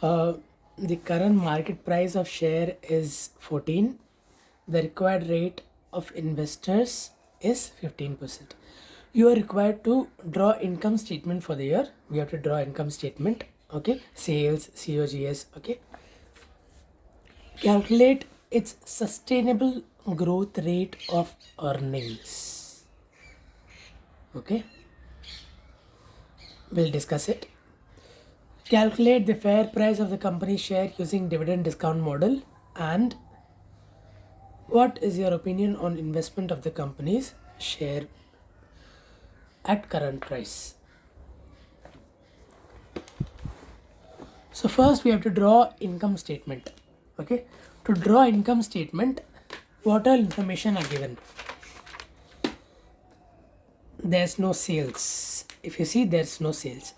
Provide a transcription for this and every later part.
Uh, the current market price of share is 14. The required rate of investors is 15%. You are required to draw income statement for the year. We have to draw income statement. Okay, sales, COGS. Okay, calculate its sustainable growth rate of earnings. Okay, we'll discuss it. Calculate the fair price of the company share using dividend discount model. And what is your opinion on investment of the company's share at current price? So first we have to draw income statement. Okay, to draw income statement, what all information are given? There's no sales. If you see, there's no sales.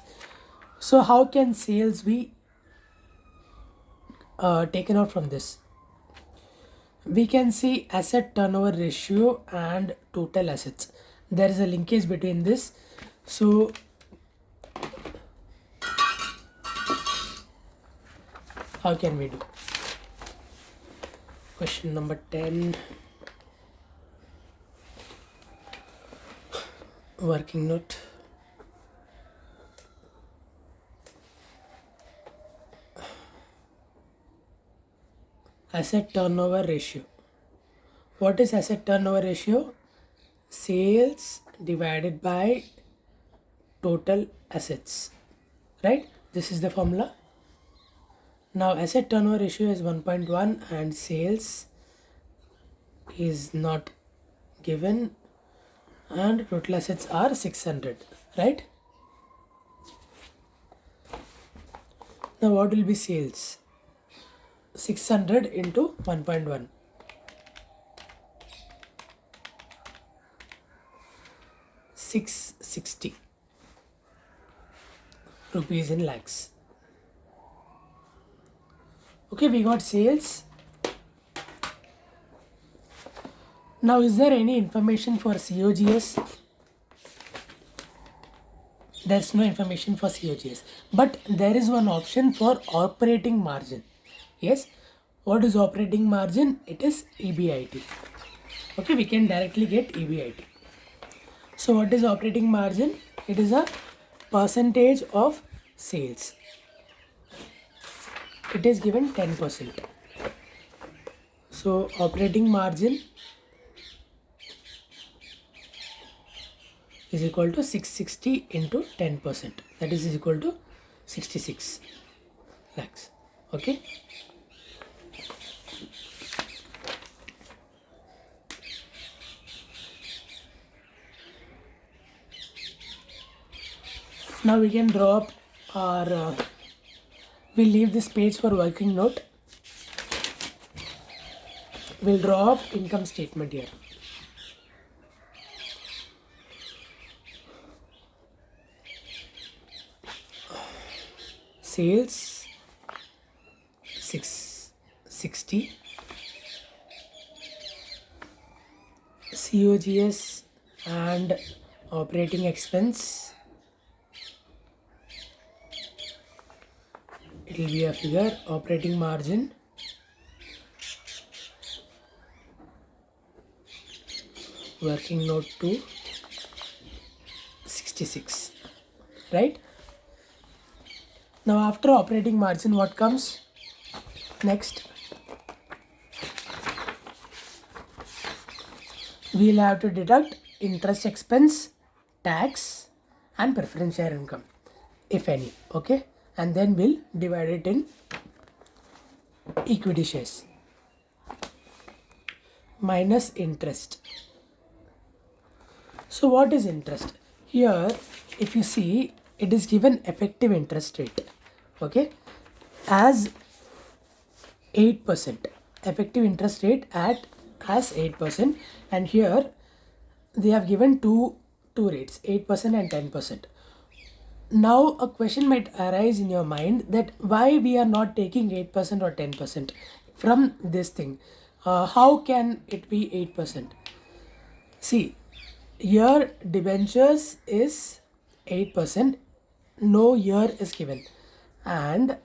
So how can sales be taken out from this? We can see asset turnover ratio and total assets. There is a linkage between this. So how can we do? Question number 10. Working note. Asset turnover ratio. What is asset turnover ratio? Sales divided by total assets, right? This is the formula. Now asset turnover ratio is 1.1 and sales is not given, and total assets are 600, right? Now what will be sales? 600 into 1.1, 660 rupees in lakhs. Okay, we got sales. Now is there any information for COGS? There's no information for COGS, but there is one option for operating margin. Yes, what is operating margin? It is EBIT. Okay, we can directly get EBIT. So what is operating margin? It is a percentage of sales. It is given 10%. So operating margin is equal to 660 into 10%. That is equal to 66 lakhs. Okay. Now we can draw up our, we'll leave this page for working note. We'll draw up income statement here. Sales 660, COGS and operating expense. It will be a figure. Operating margin, working note 2, 66, right? Now after operating margin, what comes next? We'll have to deduct interest expense, tax and preference share income, if any. Okay, and then we'll divide it in equity shares minus interest. So what is interest? Here if you see, it is given effective interest rate, okay, as 8%. Effective interest rate at as 8%, and here they have given two rates, 8% and 10%. Now a question might arise in your mind that why we are not taking 8% or 10% from this thing. How can it be 8%? See, here debentures is 8%, no year is given, and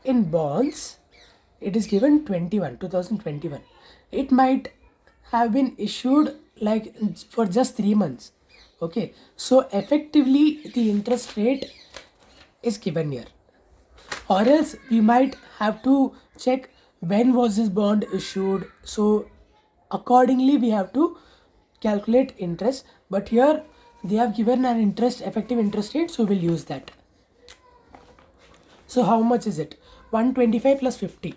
in bonds, it is given 2021. It might have been issued like for just 3 months. Okay, so effectively the interest rate is given here, or else we might have to check when was this bond issued. So accordingly we have to calculate interest, but here they have given an effective interest rate, so we'll use that. So how much is it? 125 plus 50.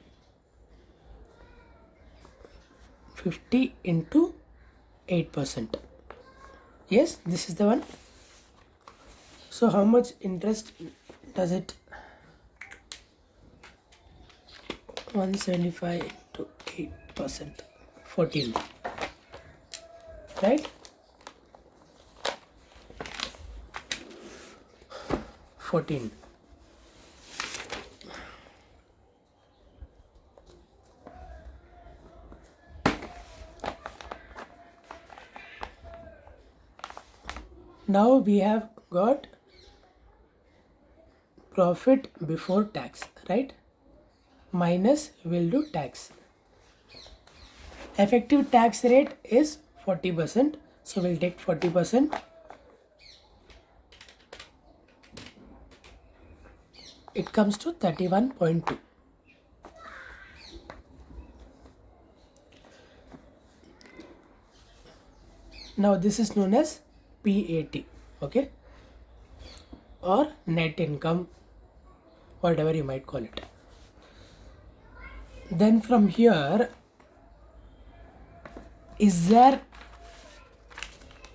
50 into 8%. Yes, this is the one. So how much interest does it? 175 into 8%. 14. Right? 14. Now we have got profit before tax, right? Minus will do tax. Effective tax rate is 40%. So we'll take 40%. It comes to 31.2. Now this is known as PAT, okay, or net income, whatever you might call it. Then from here, is there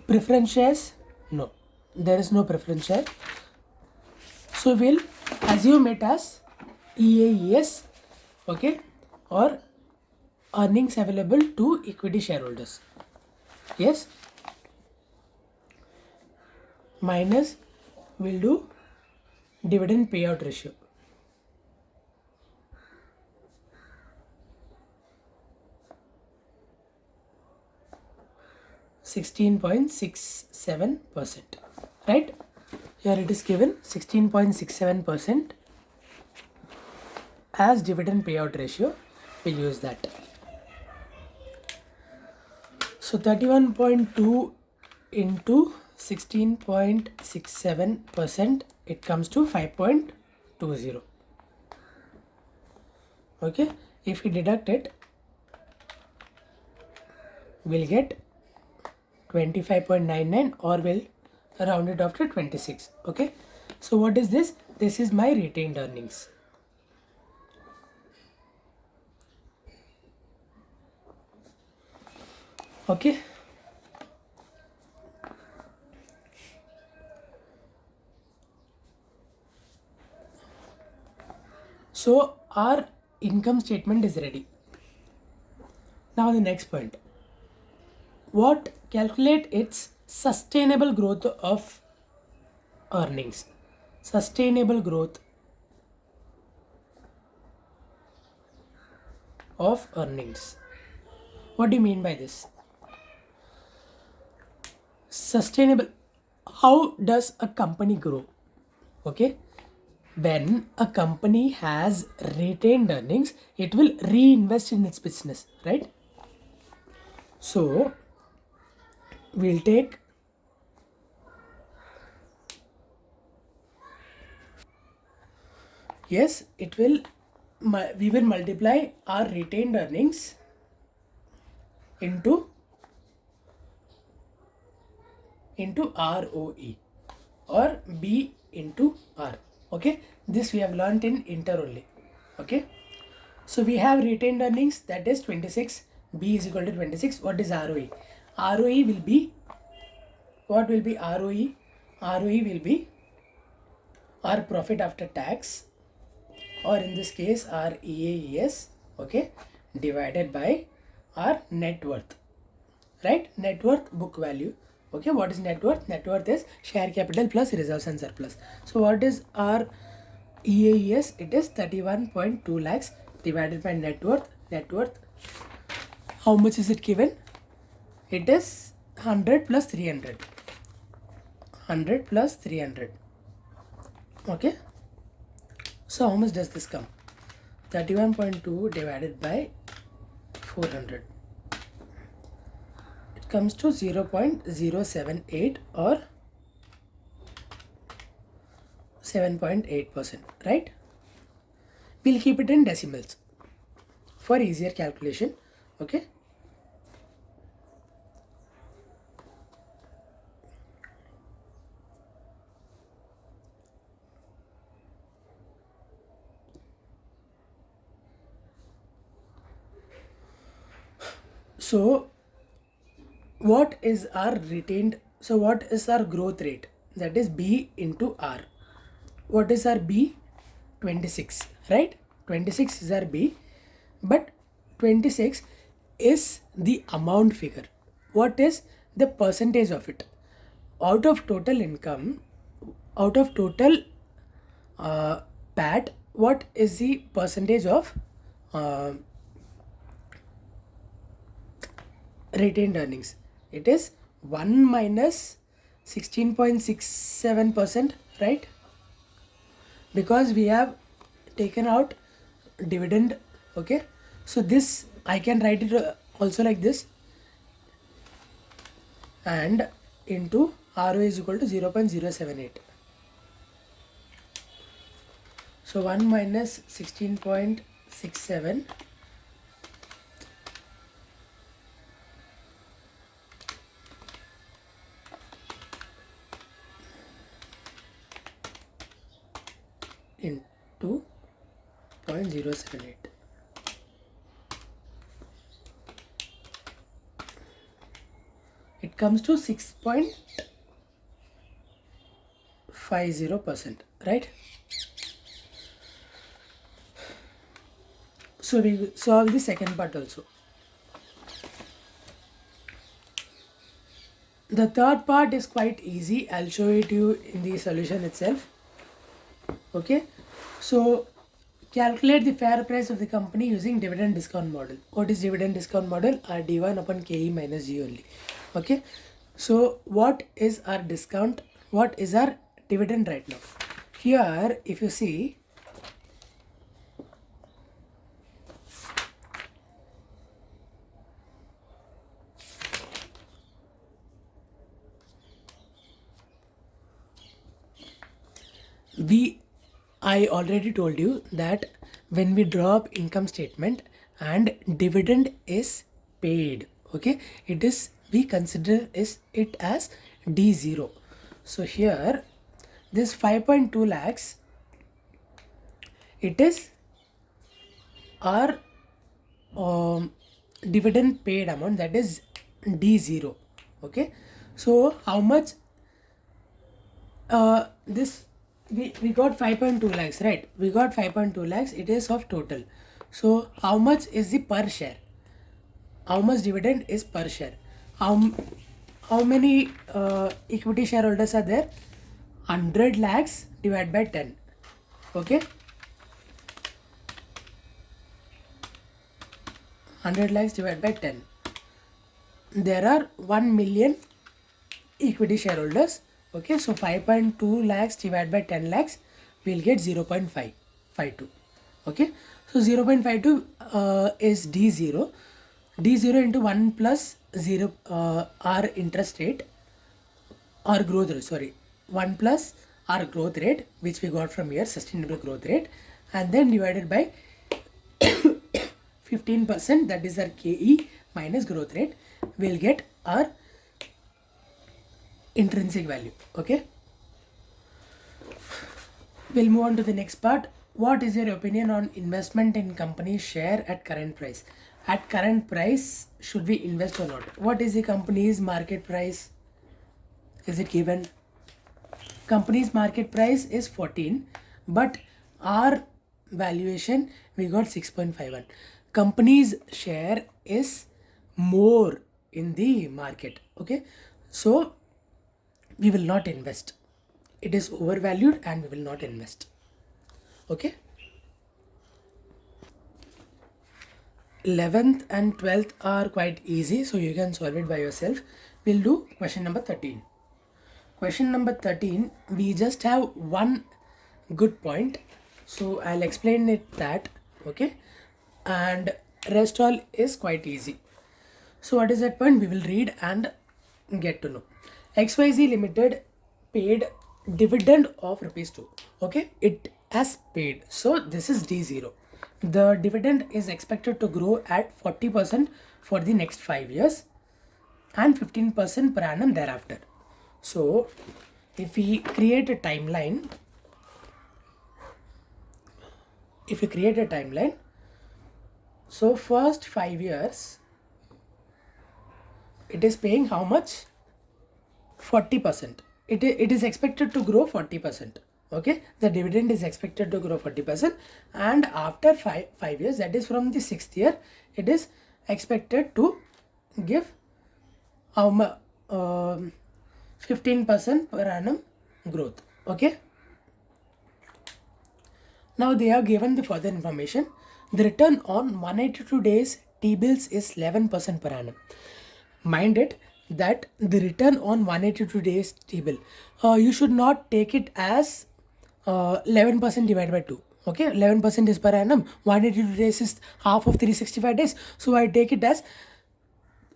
preference shares? No, there is no preference share. So we'll assume it as EAES, okay, or earnings available to equity shareholders. Yes. Minus will do dividend payout ratio. (16.67%). Right? Here it is given 16.67% as dividend payout ratio. We'll use that. So 31.2 into 16.67%, it comes to 5.20. Okay, if we deduct it, we'll get 25.99, or we'll round it off to 26. Okay, so what is this? This is my retained earnings. Okay. So our income statement is ready. Now the next point. What calculate its sustainable growth of earnings? Sustainable growth of earnings. What do you mean by this? Sustainable. How does a company grow? Okay. When a company has retained earnings, it will reinvest in its business, right? So we'll take yes, it will, we will multiply our retained earnings into ROE, or B into R. Okay, this we have learnt in inter only. Okay, so we have retained earnings, that is 26. B is equal to 26. What is ROE? ROE will be, what will be ROE? ROE will be our profit after tax, or in this case our EAES, okay, divided by our net worth, right? Net worth, book value. Okay, what is net worth? Net worth is share capital plus reserves and surplus. So what is our EAES? It is 31.2 lakhs divided by net worth. Net worth, how much is it given? It is 100 plus 300. 100 plus 300. Okay. So how much does this come? 31.2 divided by 400. It comes to 0.078 or 7.8%, right? We'll keep it in decimals for easier calculation, okay? So what is our growth rate? That is B into R. What is our B? 26, right? 26 is our B, but 26 is the amount figure. What is the percentage of it? Out of total income, out of total PAT, what is the percentage of uh, retained earnings? It is 1 minus 16.67%, right? Because we have taken out dividend, okay? So this I can write it also like this, and into ROA is equal to 0.078. So 1 minus 16.67 into 0.078. It comes to 6.50%, right? So we solve the second part also. The third part is quite easy. I'll show it to you in the solution itself. Okay, so calculate the fair price of the company using dividend discount model. What is dividend discount model? D1 upon KE minus G only. Okay, so what is our discount? What is our dividend right now? Here, if you see, I already told you that when we draw up income statement and dividend is paid, okay, it is, we consider it as D0. So here this 5.2 lakhs, it is our dividend paid amount, that is D0. Okay, so how much this we got 5.2 lakhs, right? We got 5.2 lakhs, it is of total. So how much is the per share? How much dividend is per share? How many equity shareholders are there? 100 lakhs divided by 10. Okay, 100 lakhs divided by 10. There are 1 million equity shareholders. Okay, so 5.2 lakhs divided by 10 lakhs, we'll get 0.552. Okay, so 0.52 is D0. D0 into 1 plus 0 R interest rate or growth rate, sorry, 1 plus our growth rate, which we got from here, sustainable growth rate, and then divided by 15%, that is our KE minus growth rate, we'll get our intrinsic value. Okay, we'll move on to the next part. What is your opinion on investment in company's share at current price? At current price, should we invest or not? What is the company's market price? Is it given? Company's market price is 14, but our valuation we got 6.51. Company's share is more in the market. Okay, so we will not invest. It is overvalued and we will not invest. Okay, 11th and 12th are quite easy, so you can solve it by yourself. We'll do question number 13. Question number 13, we just have one good point, so I'll explain it that Okay, and rest all is quite easy. So what is that point? We will read and get to know. XYZ Limited paid dividend of rupees 2. Okay, it has paid. So this is D0. The dividend is expected to grow at 40% for the next 5 years and 15% per annum thereafter. So if we create a timeline, so first 5 years it is paying how much? 40%. It is expected to grow 40%. Okay, the dividend is expected to grow 40%, and after 5 years, that is from the 6th year, it is expected to give how much? 15% per annum growth. Okay, now they have given the further information. The return on 182 days T-bills is 11% per annum. Mind it that the return on 182 days T-bill, you should not take it as 11% divided by 2. Okay, 11% is per annum. 182 days is half of 365 days. So I take it as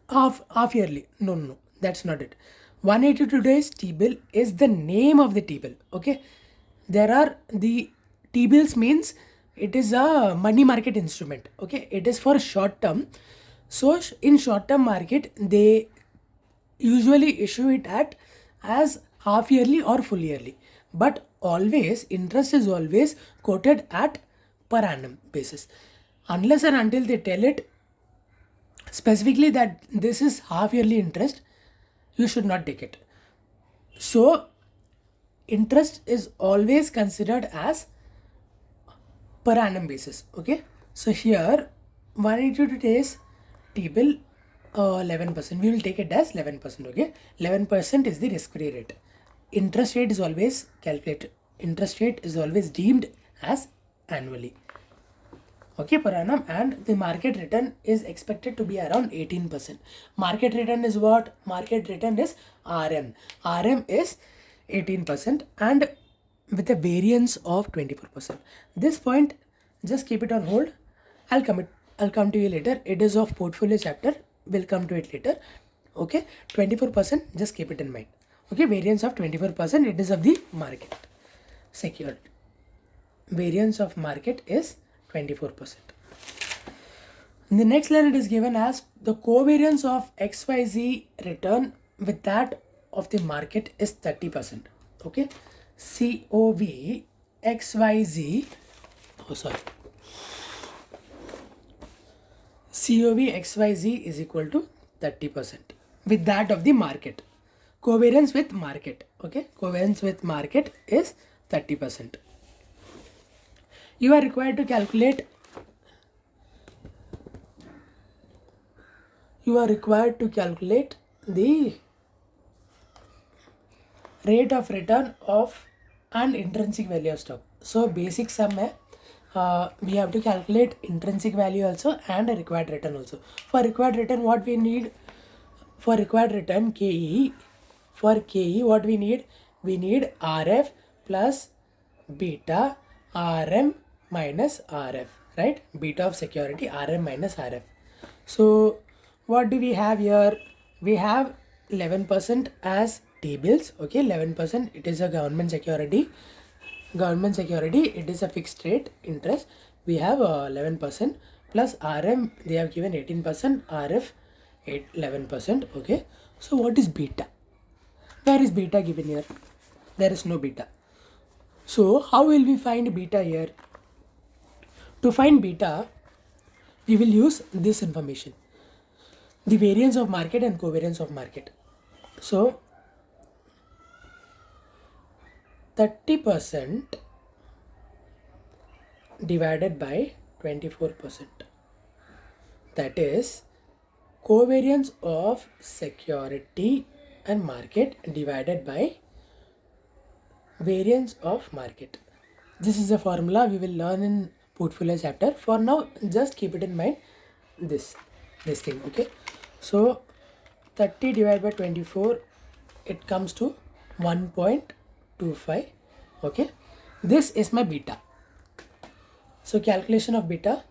half yearly. No, that's not it. 182 days T-bill is the name of the T-bill. Okay, there are the T-bills means it is a money market instrument. Okay, it is for short term. So in short term market, they usually issue it at as half yearly or full yearly, but always interest is always quoted at per annum basis, unless and until they tell it specifically that this is half yearly interest, you should not take it. So interest is always considered as per annum basis. Okay, so here 182 days T-bill 11%, we will take it as 11%. Okay, 11% is the risk-free rate. Interest rate is always calculated, interest rate is always deemed as annually. Okay, per annum, and the market return is expected to be around 18%. Market return is what? Market return is RM. RM is 18% and with a variance of 24%. This point, just keep it on hold. I'll come to you later. It is of portfolio chapter. We'll come to it later. Okay, 24%. Just keep it in mind. Okay, variance of 24%. It is of the market secured. Variance of market is 24%. In the next line, it is given as the covariance of XYZ return with that of the market is 30%. Okay, COV XYZ, COV XYZ is equal to 30% with that of the market. Covariance with market. Okay, covariance with market is 30%. You are required to calculate the rate of return of an intrinsic value of stock. So basic sum hai, we have to calculate intrinsic value also and a required return also. For required return, what we need? For required return KE, for KE what we need? We need RF plus beta RM minus RF, right? Beta of security RM minus RF. So what do we have here? We have 11% as T-bills. Okay, 11%, it is a government security. It is a fixed rate interest. We have 11% plus RM, they have given 18%, RF 11%. Okay, so what is beta? Where is beta given here? There is no beta. So how will we find beta here? To find beta, we will use this information, the variance of market and covariance of market. So 30% divided by 24%, that is covariance of security and market divided by variance of market. This is a formula we will learn in portfolio chapter. For now, just keep it in mind, this thing. Okay, so 30 divided by 24, it comes to 1.25. Okay, this is my beta. So calculation of beta,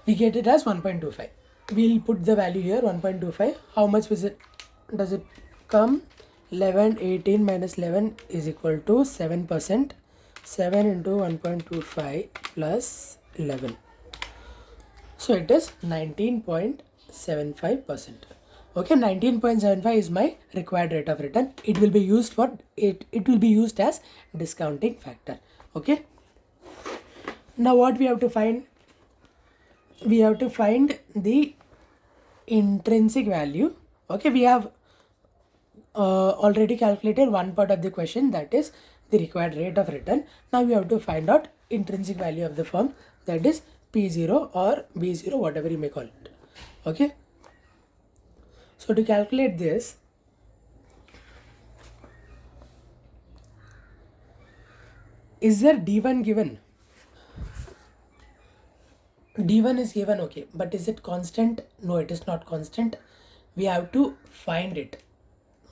we get it as 1.25. We'll put the value here 1.25. How much does it come? 11, 18 minus 11 is equal to 7%. 7 into 1.25 plus 11. So it is 19.75%. Okay, 19.75 is my required rate of return. It will be used for it will be used as discounting factor. Okay. Now what we have to find? We have to find the intrinsic value. Okay, we have already calculated one part of the question, that is the required rate of return. Now we have to find out intrinsic value of the firm, that is P0 or B0, whatever you may call it. Okay, so to calculate this, is there D1 given? D1 is given, okay, but is it constant? No, it is not constant. We have to find it.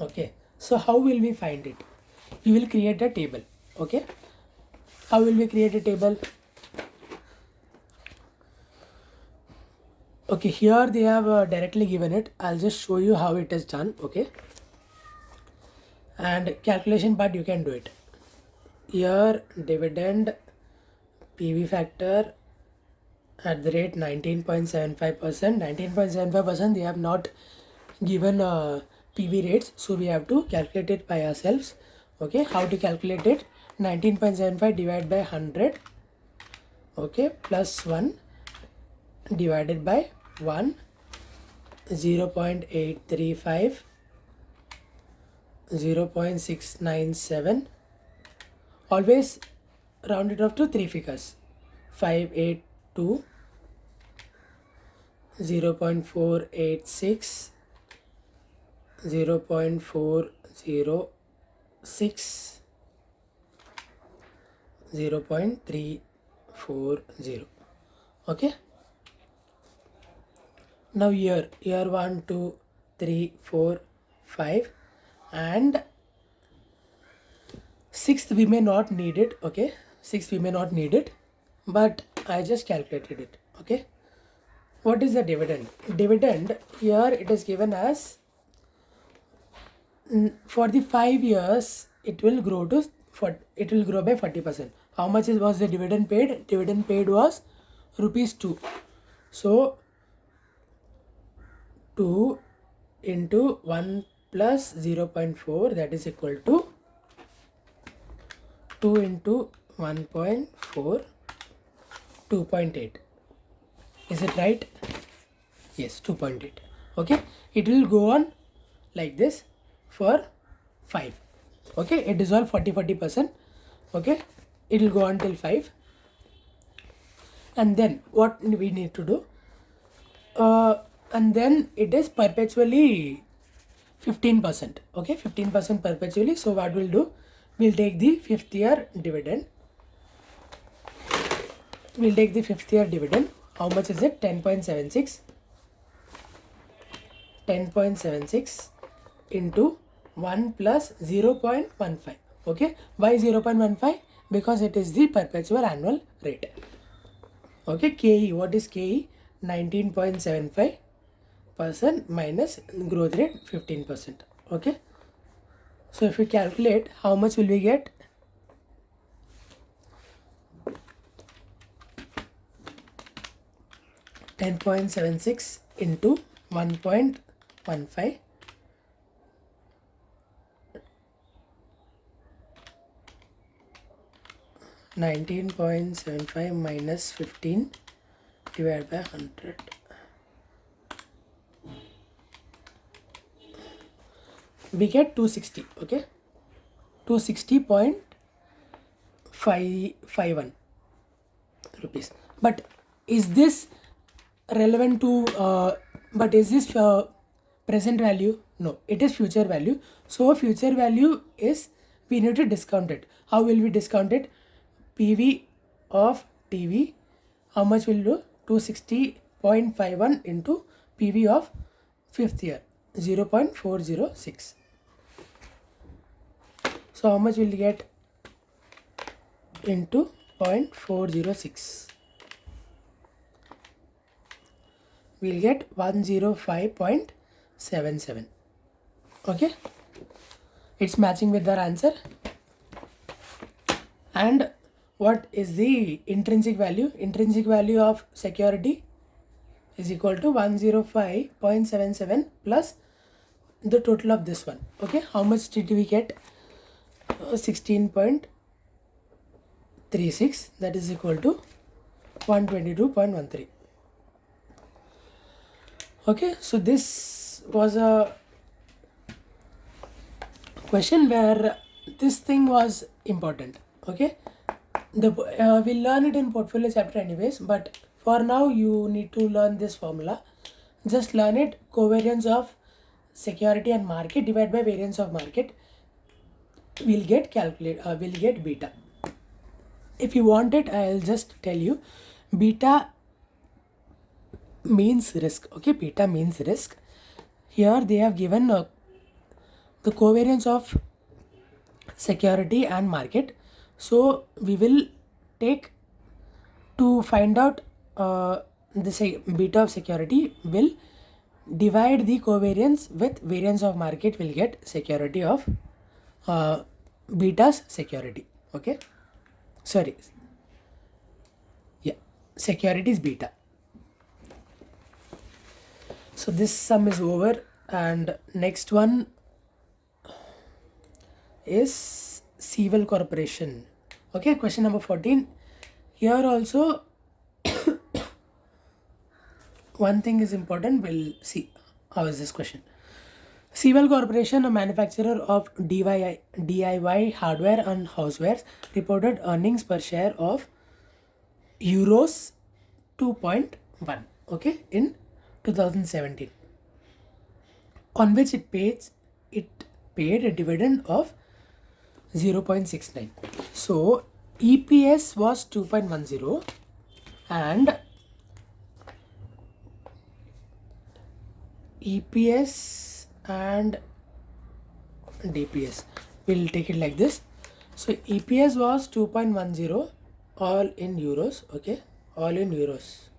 Okay, so how will we find it? We will create a table. Okay, how will we create a table? Okay, here they have directly given it. I'll just show you how it is done. Okay, and calculation part you can do it. Here dividend PV factor at the rate 19.75%. 19.75%, they have not given PV rates, so we have to calculate it by ourselves. Okay, how to calculate it? 19.75 divided by 100, okay, plus 1 divided by 1, 0.835, 0.697, always round it off to 3 figures, 582, 0.486, 0.406, 0.340. Okay, now here 1 2 3 4 5 and 6th we may not need it. Okay, 6th we may not need it, but I just calculated it. Okay, what is the dividend? Dividend here it is given as for the 5 years it will grow by 40%. How much was the dividend paid? Dividend paid was rupees 2. So 2 into 1 plus 0.4, that is equal to 2 into 1.4, 2.8. Is it right? Yes, 2.8. Okay, it will go on like this for 5. Okay, it is all 40%. Okay, it will go on till 5. And then what we need to do? And then it is perpetually 15%. Okay, 15% perpetually. So what we'll do? We'll take the 5th year dividend. We'll take the 5th year dividend. How much is it? 10.76. 10.76 into 1 plus 0.15. Okay, why 0.15? Because it is the perpetual annual rate. Okay, KE, what is KE? 19.75% minus growth rate 15%. Okay, so if we calculate, how much will we get? $10.76 into 1.15, $19.75 minus 15 divided by 100. We get 260. Okay, 260.551 rupees. But is this relevant to but is this present value? No, it is future value. So future value is, we need to discount it. How will we discount it? PV of TV, how much will do? 260.51 into PV of 5th year, 0.406. So how much will you get? into 0.406. We'll get 105.77. Okay, it's matching with our answer. And what is the intrinsic value? Intrinsic value of security is equal to 105.77 plus the total of this one. Okay, how much did we get? 16.36, that is equal to 122.13. Okay, so this was a question where this thing was important. Okay, we'll learn it in portfolio chapter anyways, but for now you need to learn this formula. Just learn it. Covariance of security and market divided by variance of market, we'll get beta. If you want it, I'll just tell you. Beta means risk. Okay, beta means risk. Here they have given the covariance of security and market. So we will take to find out the beta of security, will divide the covariance with variance of market, will get security of beta's security. Okay, sorry, yeah, security is beta. So this sum is over, and next one is Civil Corporation. Okay, question number 14. Here also one thing is important. We'll see how is this question. Civil Corporation, a manufacturer of DIY hardware and housewares, reported earnings per share of euros 2.1. Okay, in 2017, on which it paid a dividend of 0.69. So EPS was 2.10 and EPS and DPS, we'll take it like this. So EPS was 2.10, all in euros. Okay, all in euros.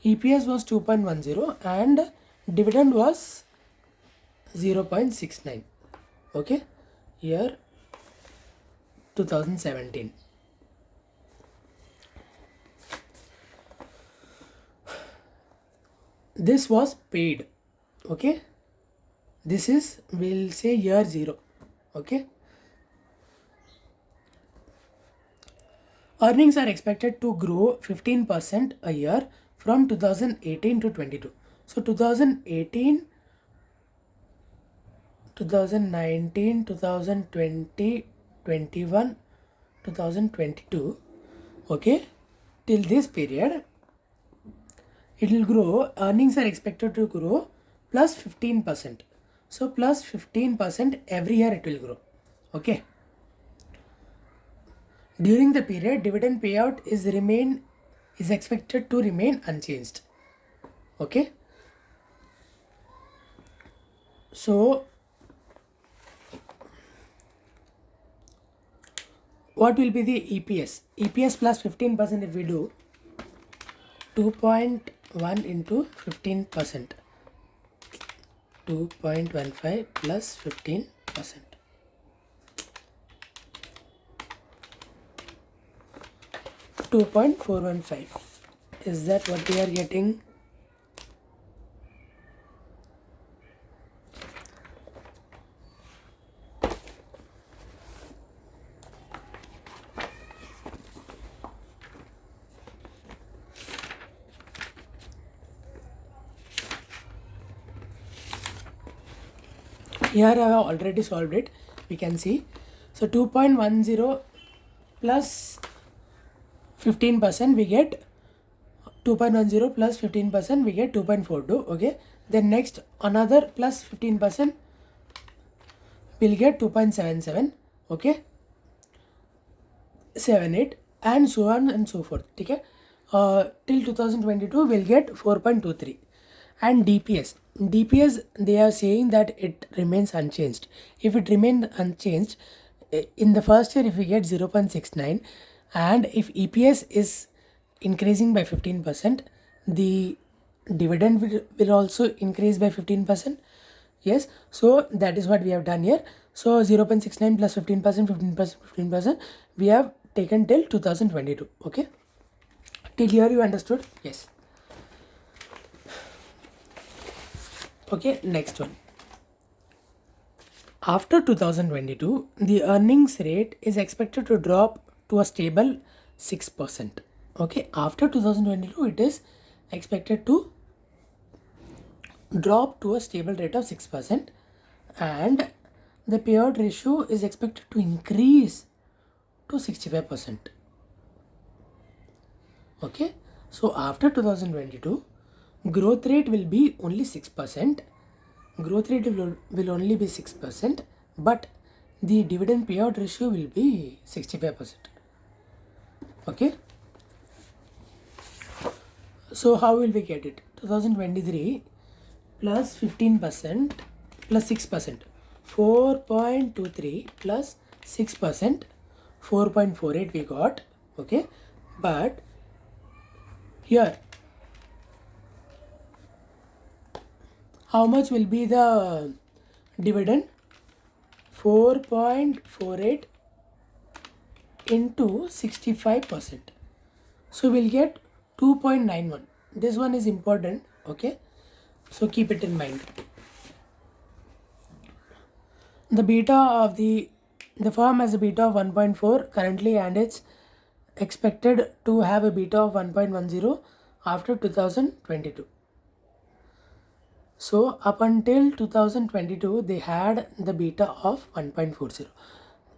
EPS was 2.10 and dividend was 0.69. Okay, year 2017. This was paid. Okay, this is, we'll say, year 0. Okay, earnings are expected to grow 15% a year from 2018 to 22. So 2018, 2019, 2020, 21, 2022. Okay, till this period it will grow. Earnings are expected to grow plus 15%. So plus 15% every year it will grow. Okay, during the period, dividend payout is expected to remain unchanged. Okay, so what will be the EPS? EPS plus 15%, if we do 2.1 into 15%, 2.15 plus 15%. 2.415. Is that what we are getting? Here I have already solved it. We can see. So 2.10 plus 15%, we get 2.10 plus 15%, we get 2.42. Okay, then next another plus 15%, we'll get 2.77. Okay, 78 and so on and so forth. Okay, till 2022 we'll get 4.23. And DPS they are saying that it remains unchanged. If it remains unchanged, in the first year if we get 0.69 and if EPS is increasing by 15%, the dividend will also increase by 15%. Yes, so that is what we have done here. So 0.69 plus 15%, 15%, 15%, we have taken till 2022. Okay, till here you understood? Yes. Okay, next one. After 2022, the earnings rate is expected to drop to a stable 6%. Okay, after 2022, it is expected to drop to a stable rate of 6%, and the payout ratio is expected to increase to 65%. Okay, so after 2022, growth rate will be only 6%. Growth rate will only be 6%, but the dividend payout ratio will be 65%. Okay, so how will we get it? 2023 plus 15% plus 6%, 4.23 plus 6%, 4.48 we got. Okay, but here how much will be the dividend? 4.48 into 65%. So we'll get 2.91. This one is important. Okay, so keep it in mind. The beta of the firm has a beta of 1.4 currently, and it's expected to have a beta of 1.10 after 2022. So up until 2022, they had the beta of 1.40.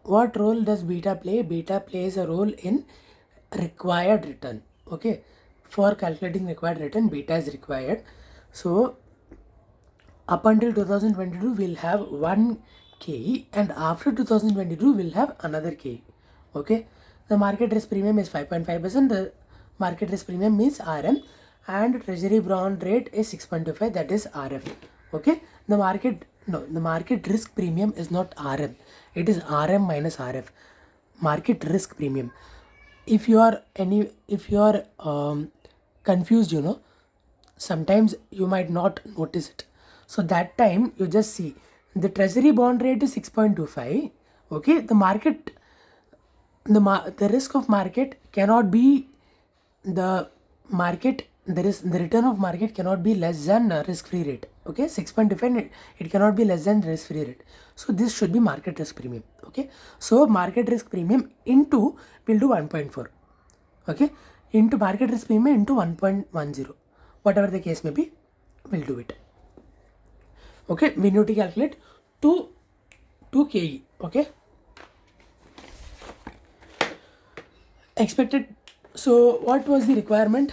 What role does beta play? Beta plays a role in required return. Okay, for calculating required return, beta is required. So up until 2022, we'll have 1 KE, and after 2022, we'll have another KE. Okay, the market risk premium is 5.5%. The market risk premium means RM, and treasury bond rate is 6.25, that is RF. Okay, the market risk premium is not RM, it is RM minus RF. Market risk premium. If you are confused, sometimes you might not notice it. So that time you just see the treasury bond rate is 6.25. Okay, the risk of market cannot be the return of market cannot be less than risk-free rate. Okay, 6.25, it cannot be less than risk-free rate. So this should be market risk premium. Okay, so market risk premium into will do 1.4. Okay, into market risk premium into 1.10, whatever the case may be, we'll do it. Okay, we need to calculate 2 KE. Okay, expected. So what was the requirement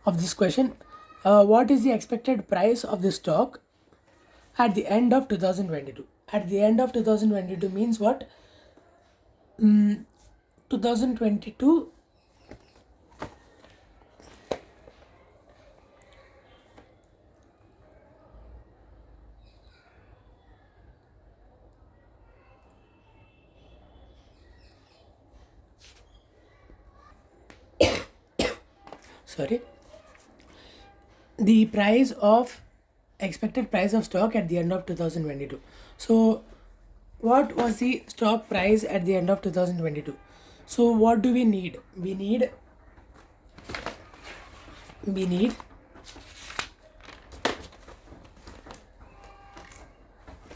of this question? What is the expected price of the stock at the end of 2022? At the end of 2022 means what? 2022 sorry, the price of expected price of stock at the end of 2022. So what was the stock price at the end of 2022? So what do we need? We need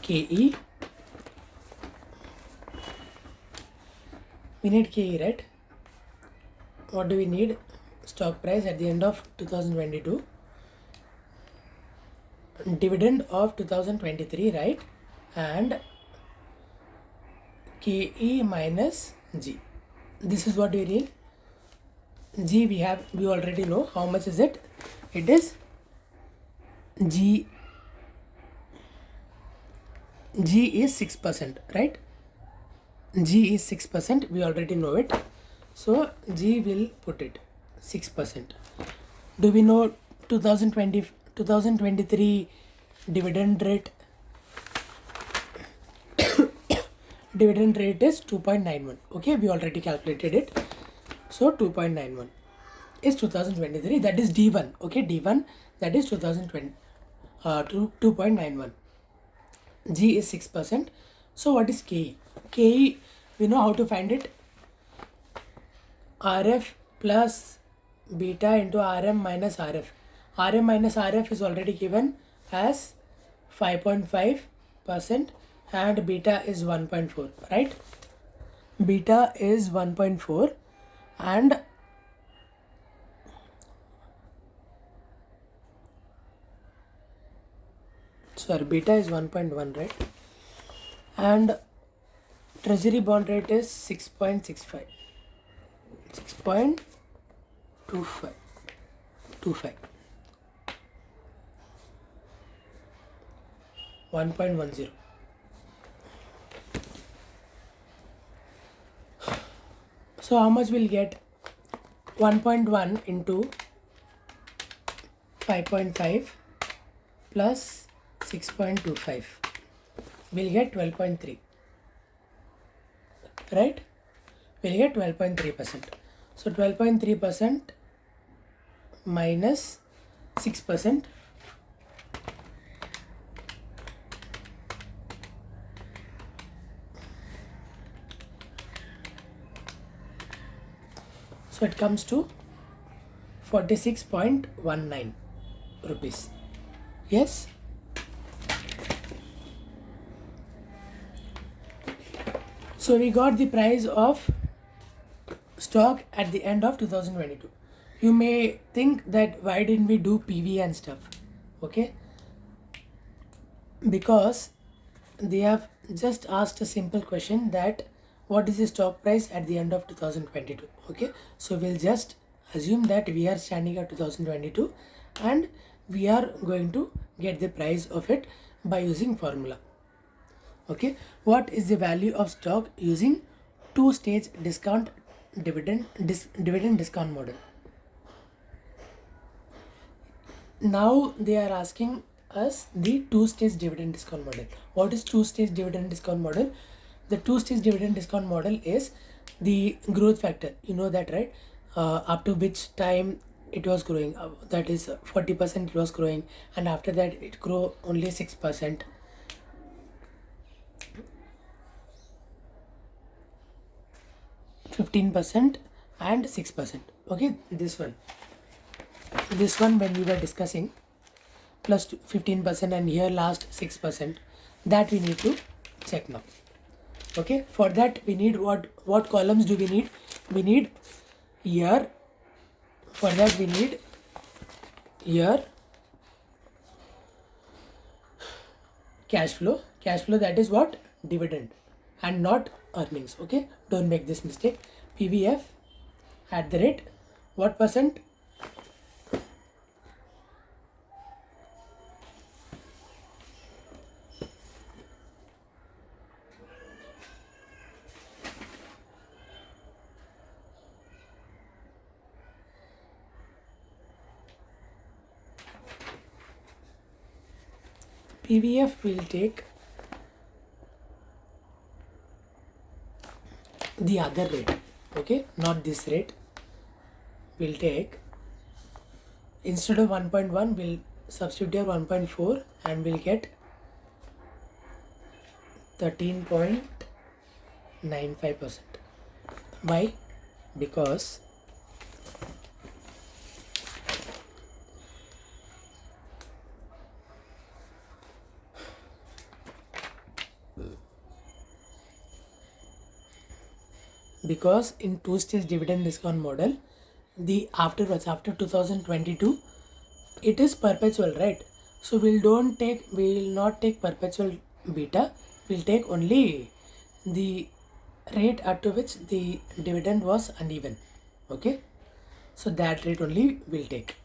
KE. We need KE, right? What do we need? Stock price at the end of 2022, dividend of 2023, right? And KE minus G. This is what we need. G we already know. How much is it? It is G is 6%, right? G is 6%. We already know it. So G will put it 6%. Do we know 2023 dividend rate? dividend rate is 2.91. Okay, we already calculated it. So 2.91 is 2023, that is D1. Okay, D1, that is 2020, 2.91. G is 6%. So what is KE? KE, we know how to find it. RF plus beta into RM minus RF. RM minus RF is already given as 5.5% and beta is 1.4, right? Beta is 1.4 and beta is 1.1, right? And treasury bond rate is 6.65, 6.25, 1.10. So how much we'll get? 1.1 into 5.5 plus 6.25. We'll get 12.3. Right? We'll get 12.3%. So 12.3% minus 6%. So it comes to 46.19 rupees. Yes? So we got the price of stock at the end of 2022. You may think that why didn't we do PV and stuff? Okay? Because they have just asked a simple question that what is the stock price at the end of 2022? Okay, so we'll just assume that we are standing at 2022 and we are going to get the price of it by using formula. Okay, what is the value of stock using two-stage discount dividend discount model? Now they are asking us the two-stage dividend discount model. What is two-stage dividend discount model? The two-stage dividend discount model is the growth factor. You know that, right? Up to which time it was growing. That is 40% it was growing, and after that it grew only 6%. 15% and 6%. Okay, this one when we were discussing plus 15% and here last 6%, that we need to check now. Okay, for that we need what columns do we need? We need year. For that we need year, cash flow, that is what? Dividend and not earnings. Okay, don't make this mistake. PVF at the rate what percent? PVF will take the other rate, okay, not this rate. We'll take, instead of 1.1 we'll substitute here 1.4 and we'll get 13.95%. Why? Because in two-stage dividend discount model, the afterwards after 2022 it is perpetual, right? So we will not take perpetual beta, we'll take only the rate at to which the dividend was uneven. Okay, so that rate only we'll take.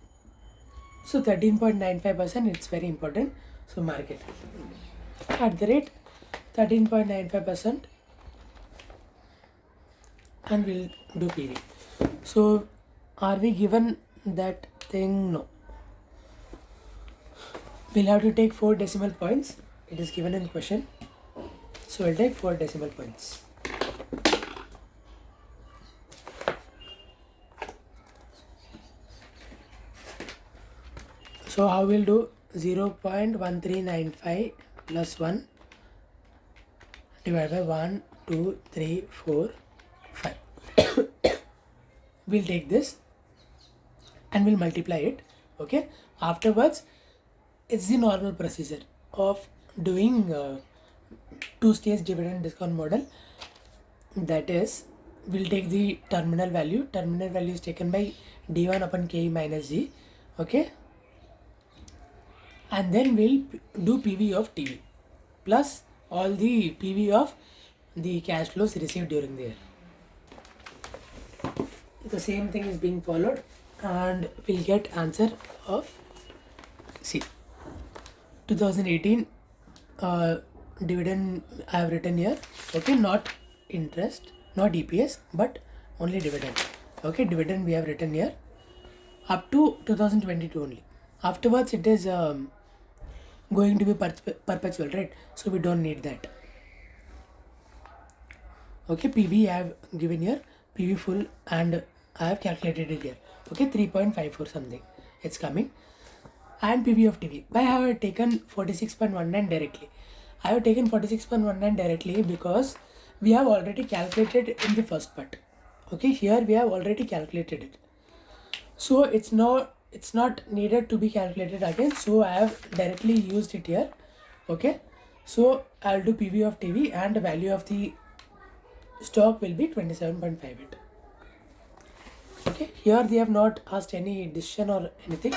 So 13.95%, it's very important, so mark it at the rate 13.95%. And we'll do PV. So are we given that thing? No. We'll have to take 4 decimal points. It is given in question. So So we'll take 4 decimal points. So how we'll do 0.1395 plus 1 divided by 1, 2, 3, 4, 5. We'll take this and we'll multiply it. Okay. Afterwards, it's the normal procedure of doing two-stage dividend discount model. That is, we'll take the terminal value. Terminal value is taken by d1 upon k minus g. Okay. And then we'll do PV of TV plus all the PV of the cash flows received during the year. The same thing is being followed and we'll get answer of C. 2018 dividend I have written here. Okay, not interest, not EPS, but only dividend. Okay, dividend we have written here up to 2022 only. Afterwards it is going to be perpetual, right? So we don't need that. Okay, PV I have given here, PV full, and I have calculated it here. Okay, 3.54 something it's coming. And PV of TV. Why have I taken 46.19 directly? I have taken 46.19 directly because we have already calculated in the first part. Okay, here we have already calculated it. So it's not needed to be calculated again. So I have directly used it here. Okay, so I'll do PV of TV and the value of the stock will be 27.58. Okay, here they have not asked any decision or anything,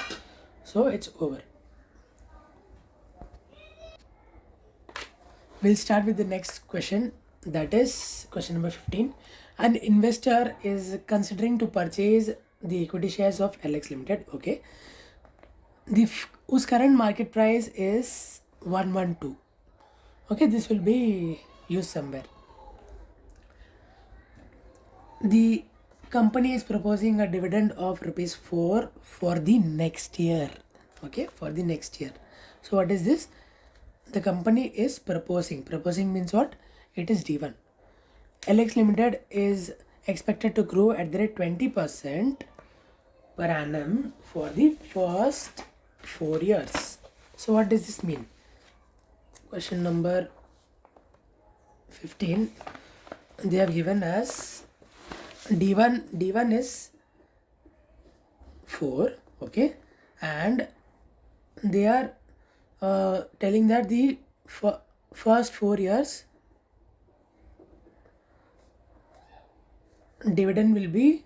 so it's over. We'll start with the next question, that is question number 15. An investor is considering to purchase the equity shares of LX Limited. Okay, whose current market price is 112. Okay, this will be used somewhere. The company is proposing a dividend of rupees 4 for the next year. Okay, for the next year. So what is this? The company is proposing means what? It is D1. LX Limited is expected to grow at the rate 20% per annum for the first 4 years. So what does this mean? Question number 15, they have given us D1 is 4. Okay, and they are telling that the first 4 years dividend will be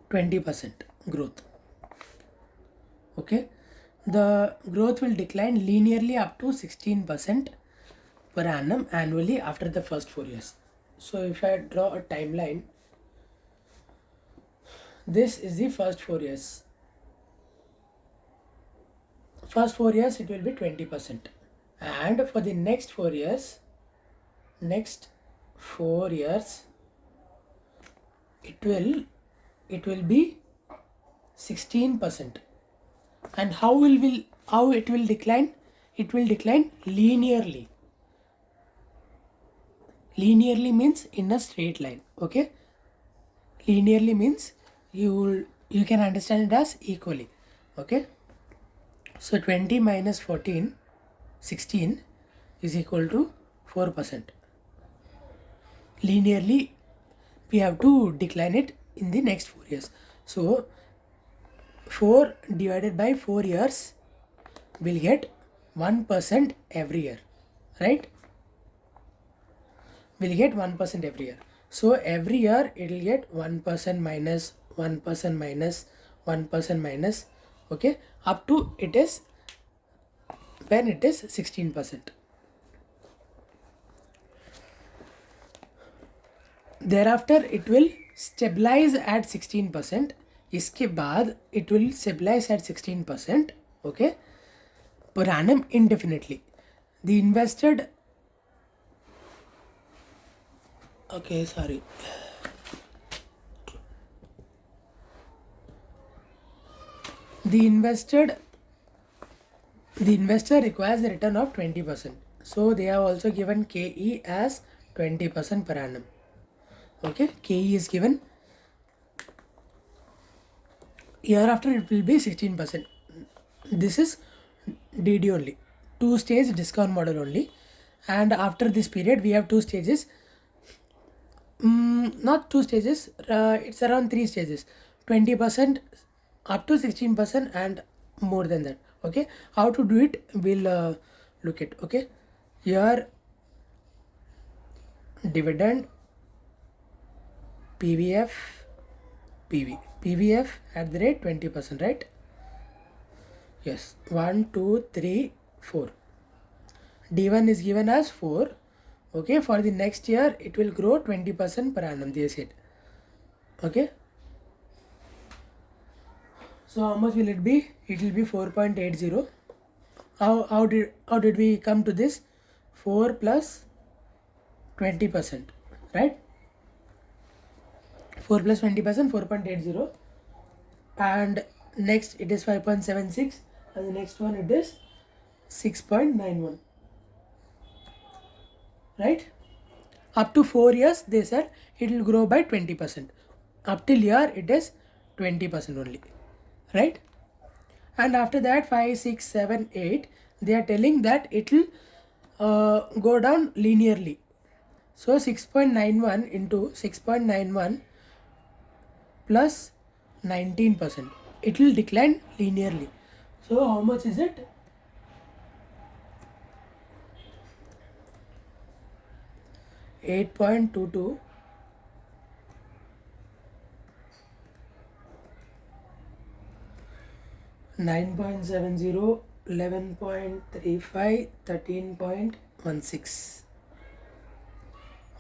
20% growth. Okay, the growth will decline linearly up to 16% per annum annually after the first 4 years. So if I draw a timeline, this is the first 4 years. First 4 years it will be 20%, and for the next 4 years, it will be 16%. And how it will decline? It will decline linearly. Linearly means in a straight line. Okay, linearly means you can understand it as equally. Okay, so 20 minus 14, 16 is equal to 4%. Linearly we have to decline it in the next 4 years. So 4 divided by 4 years will get 1% every year, right? Will get 1% every year. So every year it will get 1% minus 1% minus 1% minus. Okay, up to it is when it is 16%. Thereafter it will stabilize at 16%. इसके बाद it will stabilize at 16%. Okay, per annum indefinitely. The invested the investor requires a return of 20%. So they have also given KE as 20% per annum. Okay, KE is given. Year after it will be 16%. This is DD only, 2-stage discount model only. And after this period we have 2 stages. Not 2 stages, it's around 3 stages, 20% up to 16% and more than that. Okay, how to do it we'll look at. Okay, here dividend, PVF, PVF at the rate 20%, right? Yes, 1 2 3 4. D1 is given as 4. Okay, for the next year it will grow 20% per annum, they said. Okay, so how much will it be? It will be 4.80. How did we come to this? 4 plus 20%, right? 4 plus 20%, 4.80. And next it is 5.76, and the next one it is 6.91, right? Up to 4 years they said it will grow by 20%. Up till year it is 20% only, right? And after that 5 6 7 8 they are telling that it will go down linearly. So 6.91 into 6.91 plus 19%, it will decline linearly. So how much is it? 8.22, 9.70, 11.35, 13.16.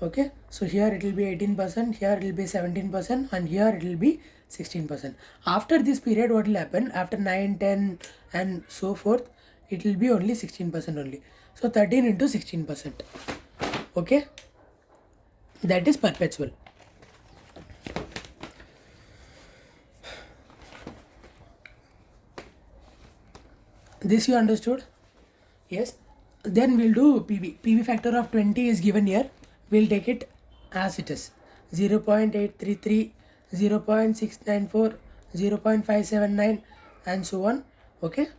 Okay, so here it will be 18%, here it will be 17%, and here it will be 16%. After this period what will happen? After 9 10 and so forth, it will be only 16% only. So 13 into 16%. Okay, that is perpetual. This you understood? Yes. Then we'll do PV. PV factor of 20 is given here. We'll take it as it is. 0.833, 0.694, 0.579 and so on. Okay.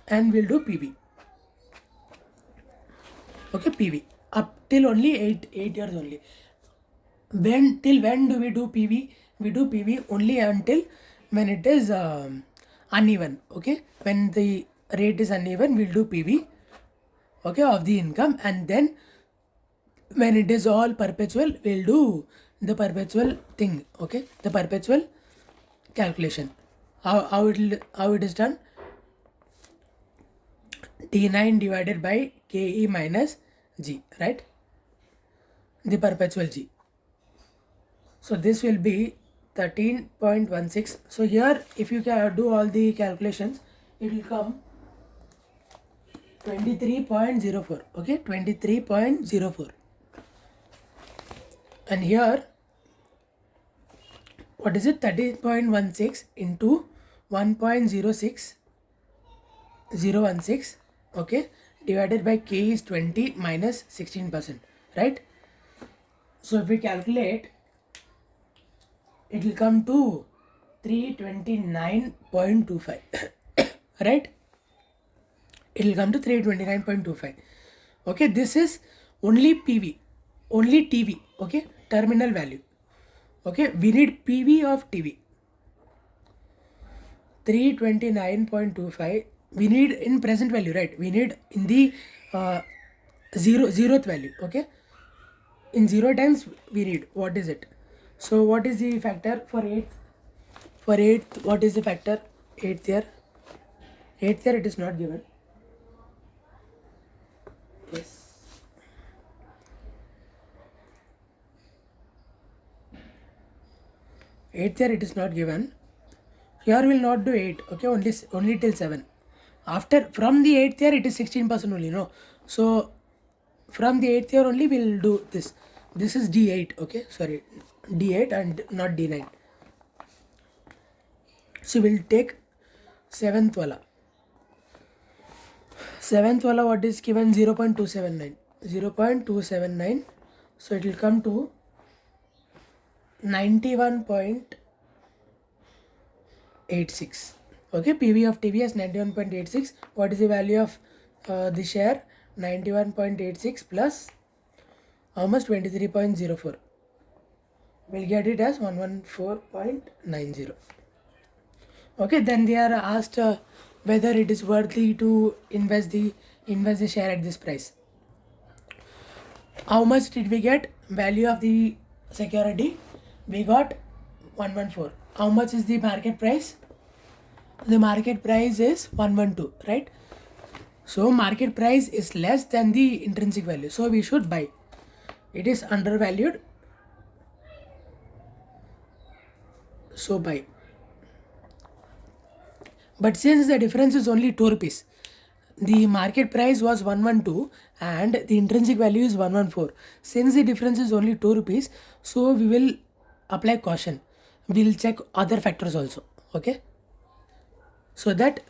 And we'll do PV. Okay, PV. Up till only 8 years only. Till when do we do PV? We do PV only until when it is uneven. Okay, when the rate is uneven we'll do PV, okay, of the income. And then when it is all perpetual we'll do the perpetual thing. Okay, the perpetual calculation. How it is done? T9 divided by KE minus G, right? The perpetual G. So this will be 13.16. So here if you can do all the calculations, it will come 23.04. Okay, 23.04. And here what is it? 13.16 into 1.06016, okay, divided by K is 20 minus 16%, right? So if we calculate, it will come to 329.25 right? It will come to 329.25. Okay, this is only PV, only TV. Okay, terminal value. Okay, we need PV of TV. 329.25 we need in present value, right? We need in the zeroth value. Okay, in 0 times we need, what is it? So what is the factor for 8th? For 8th, what is the factor? 8th year it is not given. Yes, 8th year it is not given. Here we will not do 8. Okay, only till 7. After, from the 8th year it is 16% only, no? So from the 8th year only we will do this. This is D8. Okay, sorry, D8 and not D9. So we'll take 7th wala. Seventh wala what is given 0.279. 0.279. So it will come to 91.86. Okay, PV of TVS 91.86. What is the value of the share? 91.86 plus how much? 23.04. We'll get it as 114.90. Okay, then they are asked whether it is worthy to invest the share at this price. How much did we get? Value of the security, we got 114. How much is the market price? The market price is 112, right? So market price is less than the intrinsic value, so we should buy. It is undervalued, so buy. But since the difference is only 2 rupees, the market price was 112 and the intrinsic value is 114. Since the difference is only 2 rupees, so we will apply caution. We'll check other factors also. Okay, so that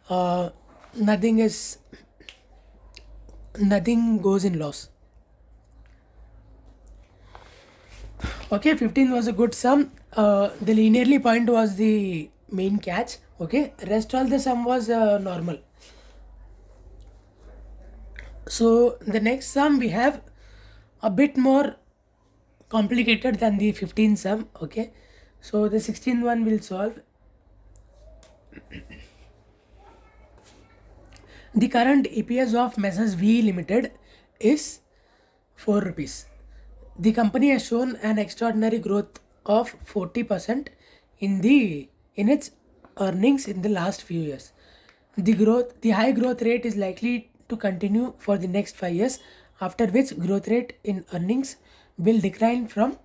nothing goes in loss. Okay, 15 was a good sum. The linearly point was the main catch. Okay, rest all the sum was normal. So the next sum we have a bit more complicated than the 15 sum. Okay, so the 16th one will solve. The current EPS of Messrs V Limited is 4 rupees. The company has shown an extraordinary growth of 40% in its earnings in the last few years. The high growth rate is likely to continue for the next 5 years, after which growth rate in earnings will decline from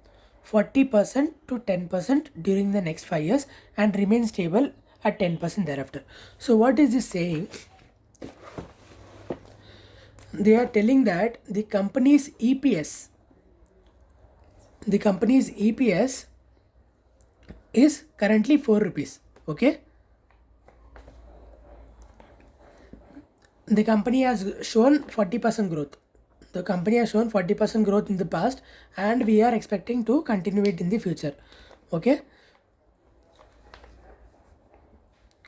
40% to 10% during the next 5 years and remain stable at 10% thereafter. So what is this saying? They are telling that the company's EPS is currently 4 rupees. Okay, the company has shown 40% growth. The company has shown 40% growth in the past and we are expecting to continue it in the future. Okay,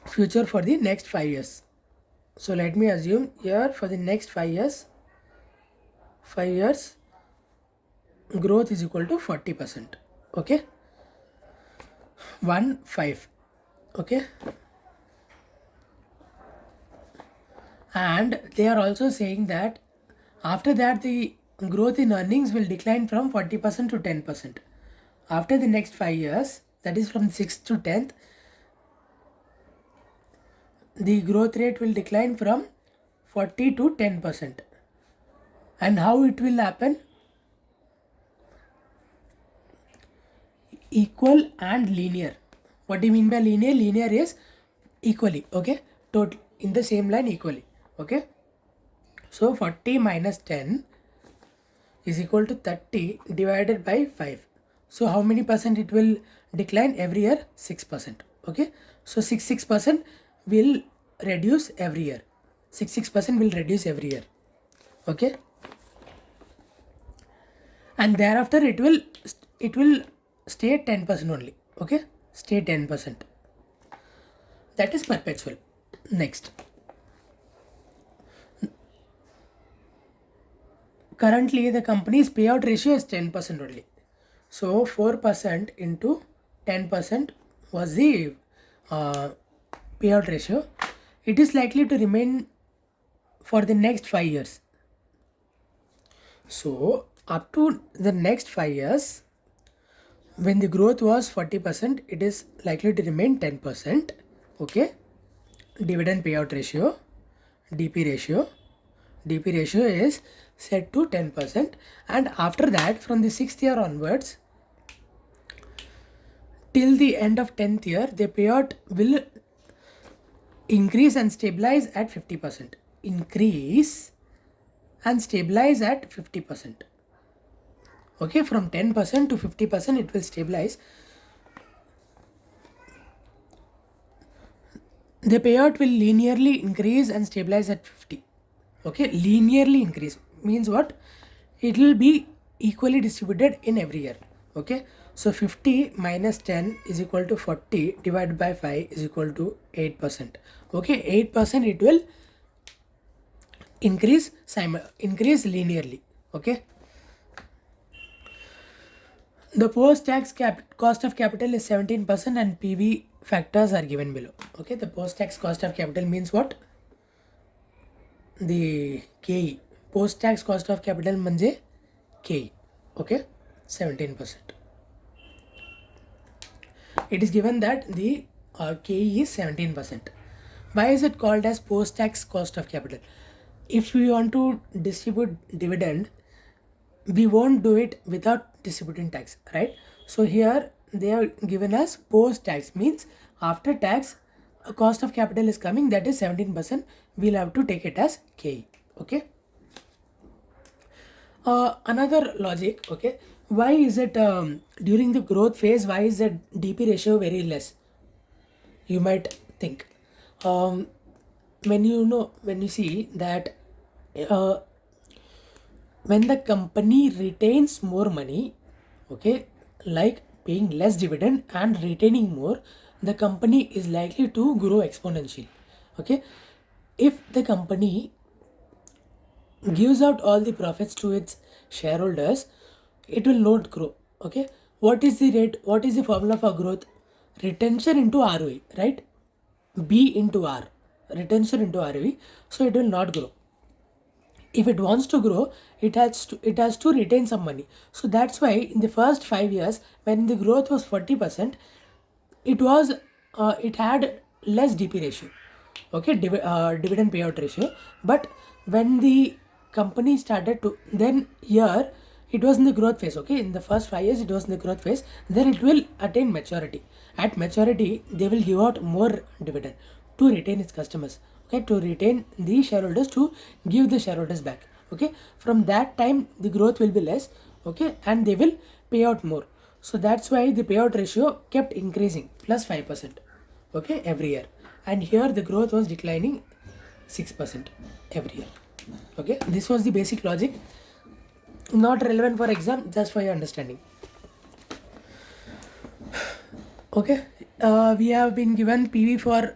future for the next 5 years. So let me assume here for the next 5 years growth is equal to 40%. Okay, 15. Okay, and they are also saying that after that the growth in earnings will decline from 40% to 10%. After the next 5 years, that is from 6th to 10th, the growth rate will decline from 40 to 10%. And how it will happen? Equal and linear. What do you mean by linear? Linear is equally. Okay, total in the same line equally. Okay, so 40 minus 10 is equal to 30 divided by 5. So how many percent it will decline every year? 6%. Okay, so 6% will reduce every year. 6% will reduce every year. Okay, and thereafter it will stay 10% only. Okay, stay 10%. That is perpetual. Next, currently the company's payout ratio is 10% only. So 4% into 10% was the payout ratio. It is likely to remain for the next 5 years. So up to the next 5 years, when the growth was 40%, it is likely to remain 10%. Okay, dividend payout ratio, DP ratio is set to 10%, and after that from the 6th year onwards till the end of 10th year, the payout will increase and stabilize at 50%. Increase and stabilize at 50%. Okay, from 10% to 50% it will stabilize. The payout will linearly increase and stabilize at 50. Okay, linearly increase means what? It will be equally distributed in every year. Okay, so 50 minus 10 is equal to 40 divided by 5 is equal to 8%. Okay, 8% it will increase linearly. Okay, the post-tax cost of capital is 17% and PV factors are given below. Okay, the post-tax cost of capital means what? The KE. Post-tax cost of capital म्हणजे KE. Okay, 17%. It is given that the KE is 17%. Why is it called as post-tax cost of capital? If we want to distribute dividend, we won't do it without distributing tax, right? So here they are given as post tax, means after tax a cost of capital is coming, that is 17%. We'll have to take it as KE. Okay, another logic. Okay, why is it during the growth phase, why is the DP ratio very less? You might think, um, when you see that uh, when the company retains more money, okay, like paying less dividend and retaining more, the company is likely to grow exponentially. Okay, if the company gives out all the profits to its shareholders, it will not grow. Okay, what is the rate, what is the formula for growth? Retention into ROE, right? B into R, retention into ROE. So it will not grow. If it wants to grow, it has to retain some money. So that's why in the first 5 years when the growth was 40%, it had less DP ratio. Okay, dividend payout ratio. But when the company started to, then here it was in the growth phase. Okay, in the first 5 years it was in the growth phase. Then it will attain maturity. At maturity they will give out more dividend to retain its customers. Okay, to retain the shareholders, to give the shareholders back. Okay, from that time the growth will be less. Okay, and they will pay out more. So that's why the payout ratio kept increasing plus 5%. Okay, every year. And here the growth was declining 6% every year. Okay, this was the basic logic, not relevant for exam, just for your understanding. Okay, we have been given PV for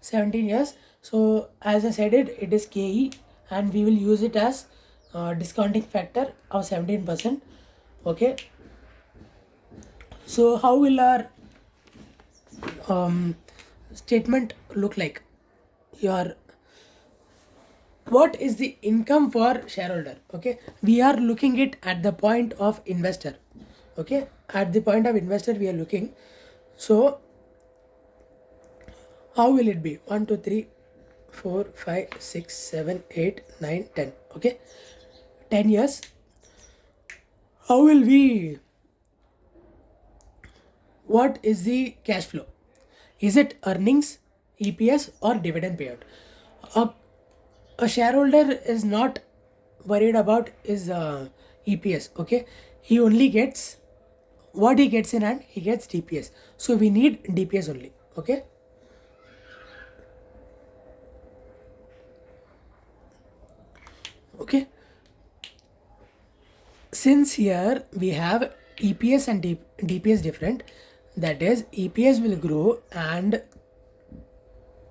17 years. So as I said it is KE, and we will use it as discounting factor of 17%. Okay, so how will our statement look like? Your, what is the income for shareholder? Okay, we are looking it at the point of investor. Okay, at the point of investor we are looking. So how will it be? 1 2 3 4 5 6 7 8 9 10. Okay, 10 years. How will we, what is the cash flow? Is it earnings, EPS, or dividend payout? A, a shareholder is not worried about his EPS. Okay, he only gets what he gets in hand, he gets DPS. So we need DPS only. Okay, okay. Since here we have EPS and DPS different, that is EPS will grow and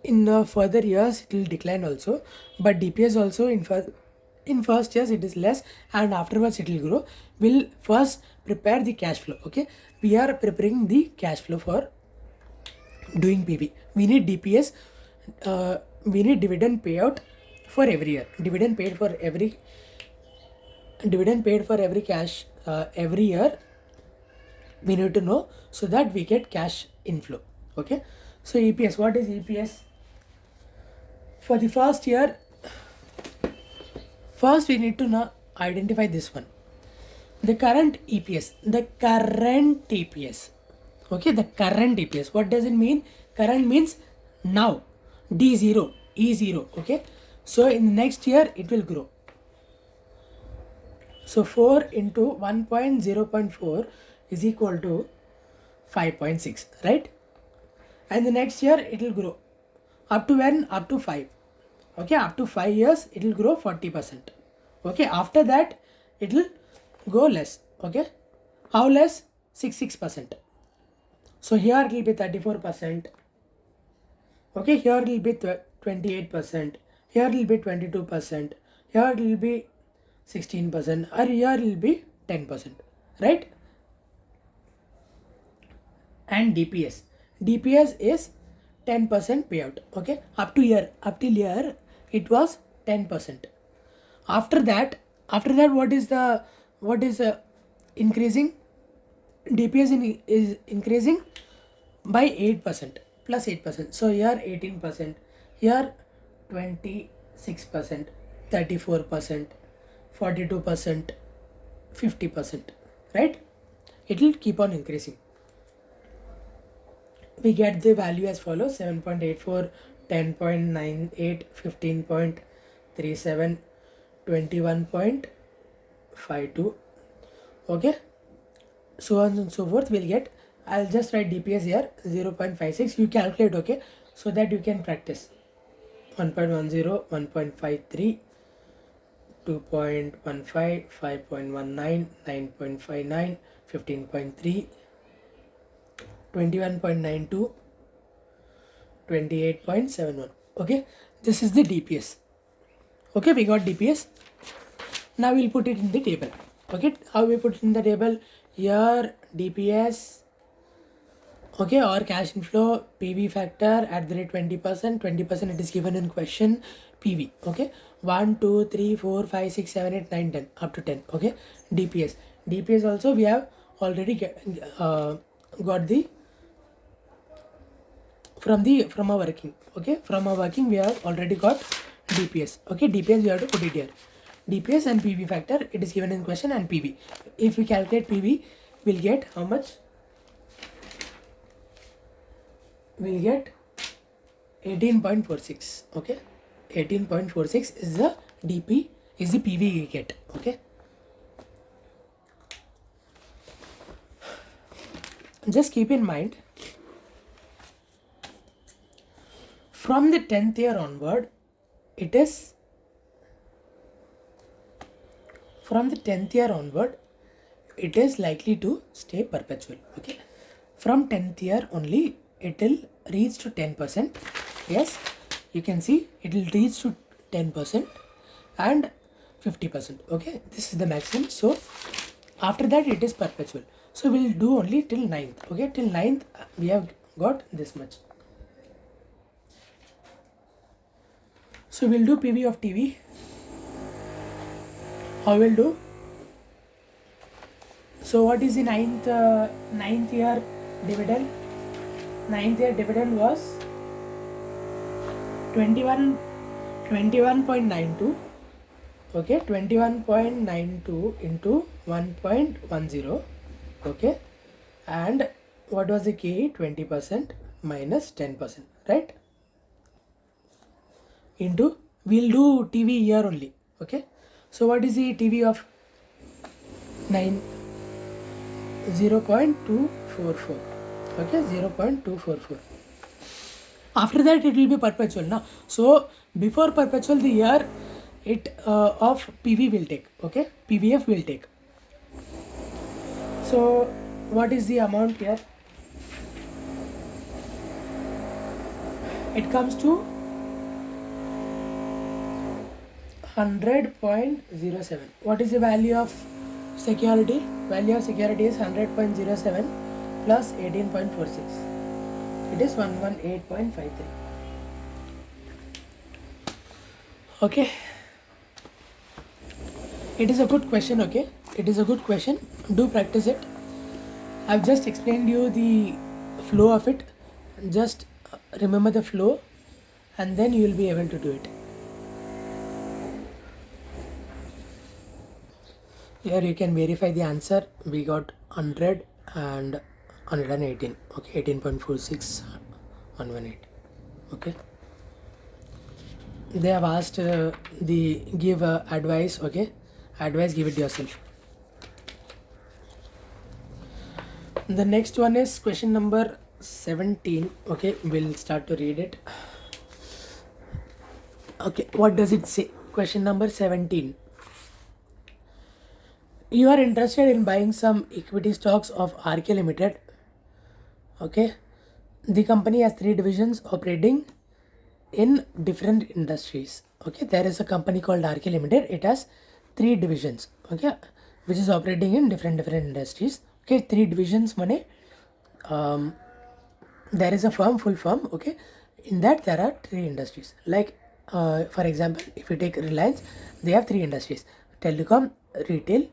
in the further years it will decline also, but DPS also in first years it is less and afterwards it will grow. We'll first prepare the cash flow. Okay, we are preparing the cash flow for doing PV. We need DPS, we need dividend payout for every year, dividend paid for every cash every year we need to know, so that we get cash inflow. Okay, so EPS, what is EPS? For the first year, first we need to now identify this one, the current EPS, the current EPS. Okay, the current EPS, what does it mean? Current means now, D0, E0. Okay, so in the next year it will grow. So 4 into 1.0.4 is equal to 5.6, right? And the next year it will grow up to when? Up to 5. Okay, up to 5 years it will grow 40%. Okay, after that it will go less. Okay, how less? 6%. So here it will be 34%. Okay, here it will be 28%. Here it will be 22%. Here it will be 16%, or here it will be 10%, right? And DPS is 10% payout. Okay, up till here it was 10%. After that what is increasing? DPS is increasing by 8% plus 8%. So here 18%, here 26%, 34%, 42%, 50%, right? It will keep on increasing. We get the value as follows: 7.84, 10.98, 15.37, 21.52. Okay, so on and so forth. We'll get, I'll just write DPS here 0.56. You calculate, okay, so that you can practice. 1.10, 1.53, 2.15, 5.19, 9.59, 15.3, 21.92, 28.71. Okay, this is the DPS. Okay, we got DPS. Now we'll put it in the table. Okay, how we put it in the table? Here DPS, okay, or cash inflow, PV factor at the rate 20%. 20% it is given in question. PV, okay, 1, 2, 3, 4, 5, 6, 7, 8, 9, 10, up to 10. Okay, DPS also we have already got the from our working. Okay, from our working we have already got DPS. Okay, DPS we have to put it here. DPS and PV factor it is given in question, and PV. If we calculate PV, we'll get how much? We'll get 18.46. Okay, 18.46 is the PV we get. Okay, just keep in mind, from the 10th year onward, it is likely to stay perpetual. Okay, from 10th year only it will reach to 10%. Yes, you can see it will reach to 10% and 50%. Okay, this is the maximum. So after that it is perpetual. So we'll do only till 9th. Okay, till 9th we have got this much. So we'll do PV of TV. How we'll do? So what is the ninth year dividend? 9th year dividend was 21.92. Okay, 21.92 into 1.10. Okay, and what was the KE? 20% minus 10%, right? Into, we'll do TV here only. Okay, so what is the TV of 0.244? Okay, 0.244. After that it will be perpetual now. So before perpetual, the year it of PV will take. Okay, PVF will take. So what is the amount here? It comes to 100.07. What is the value of security? Value of security is 100.07 plus 18.46. It is 118.53. Okay, it is a good question. Okay, it is a good question. Do practice it. I've just explained you the flow of it. Just remember the flow and then you will be able to do it. Here you can verify the answer. We got 100 and 118. Okay, 18.46, 118. Okay, they have asked give advice. Okay, advice, give it yourself. The next one is question number 17. Okay, we'll start to read it. Okay, what does it say? Question number 17. You are interested in buying some equity stocks of RK Limited. Okay, the company has three divisions operating in different industries. Okay, there is a company called RK Limited. It has three divisions. Okay, which is operating in different industries. Okay, three divisions. Money. There is a firm, full firm. Okay, in that there are three industries. Like, for example, if you take Reliance, they have three industries: telecom, retail,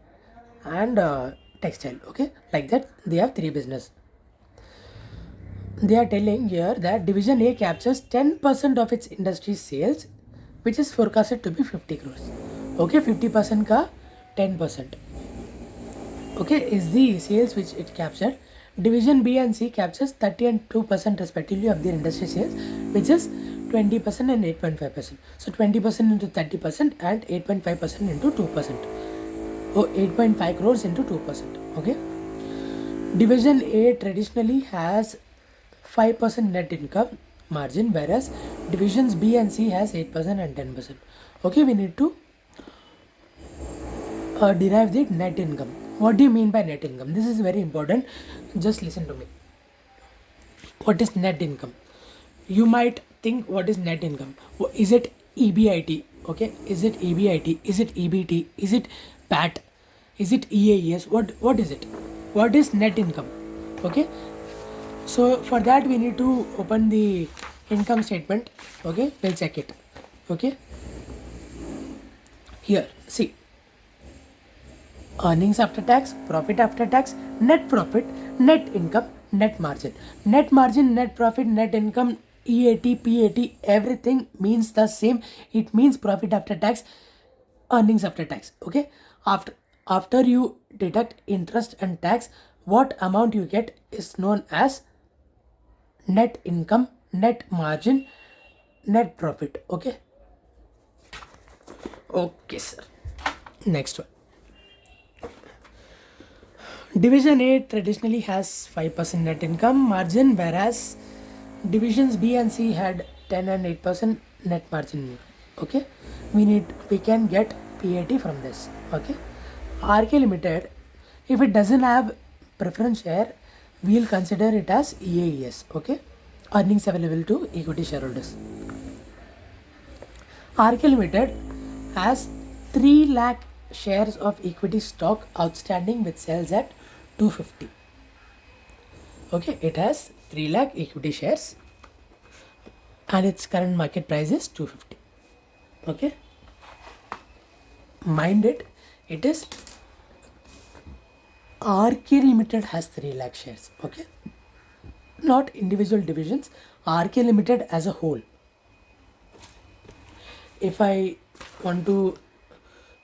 and textile. Okay, like that they have three business. They are telling here that division A captures 10% of its industry sales, which is forecasted to be 50 crores. Okay, 50% ka 10%. Okay, is the sales which it captured. Division B and C captures 30 and 2% respectively of their industry sales, which is 20% and 8.5%. So 20% into 30% and 8.5% into 2%. Oh, 8.5 crores into 2%. Okay. Division A traditionally has 5% net income margin, whereas divisions B and C has 8% and 10%. Okay, we need to derive the net income. What do you mean by net income? This is very important. Just listen to me. What is net income? You might think, what is net income? Is it EBIT? Okay, is it EBIT? Is it EBT? Is it PAT? Is it EAES? What is it? What is net income? Okay, so for that we need to open the income statement. Okay, we'll check it. Okay, here see, earnings after tax, profit after tax, net profit, net income, net margin. Net margin, net profit, net income, EAT, PAT, everything means the same. It means profit after tax, earnings after tax. Okay, after you deduct interest and tax, what amount you get is known as net income, net margin, net profit. Okay, okay sir. Next one. Division A traditionally has 5% net income margin, whereas divisions B and C had 10 and 8% net margin. Okay, we can get PAT from this. Okay, RK Limited, if it doesn't have preference share, we'll consider it as EAES. Okay, earnings available to equity shareholders. RK Limited has 3 lakh shares of equity stock outstanding with sales at 250. Okay, it has 3 lakh equity shares and its current market price is 250. Okay, mind it, it is RK Limited has 3 lakh shares. Okay, not individual divisions, RK Limited as a whole. If I want to